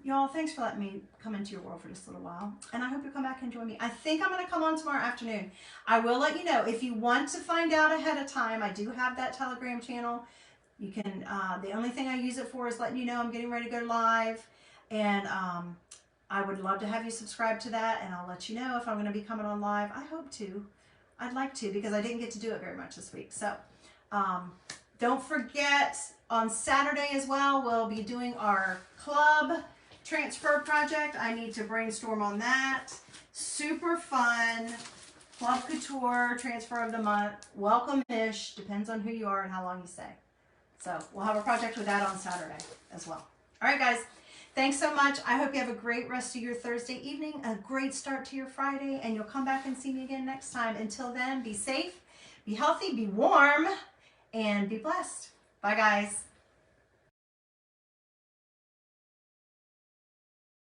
y'all, thanks for letting me come into your world for just a little while. And I hope you'll come back and join me. I think I'm going to come on tomorrow afternoon. I will let you know. If you want to find out ahead of time, I do have that Telegram channel. You can, the only thing I use it for is letting you know I'm getting ready to go live. And I would love to have you subscribe to that, and I'll let you know if I'm going to be coming on live. I hope to. I'd like to, because I didn't get to do it very much this week. So don't forget, on Saturday as well, we'll be doing our club transfer project. I need to brainstorm on that. Super fun. Chalk Couture transfer of the month. Welcome-ish. Depends on who you are and how long you stay. So we'll have a project with that on Saturday as well. All right, guys. Thanks so much. I hope you have a great rest of your Thursday evening, a great start to your Friday, and you'll come back and see me again next time. Until then, be safe, be healthy, be warm, and be blessed. Bye, guys.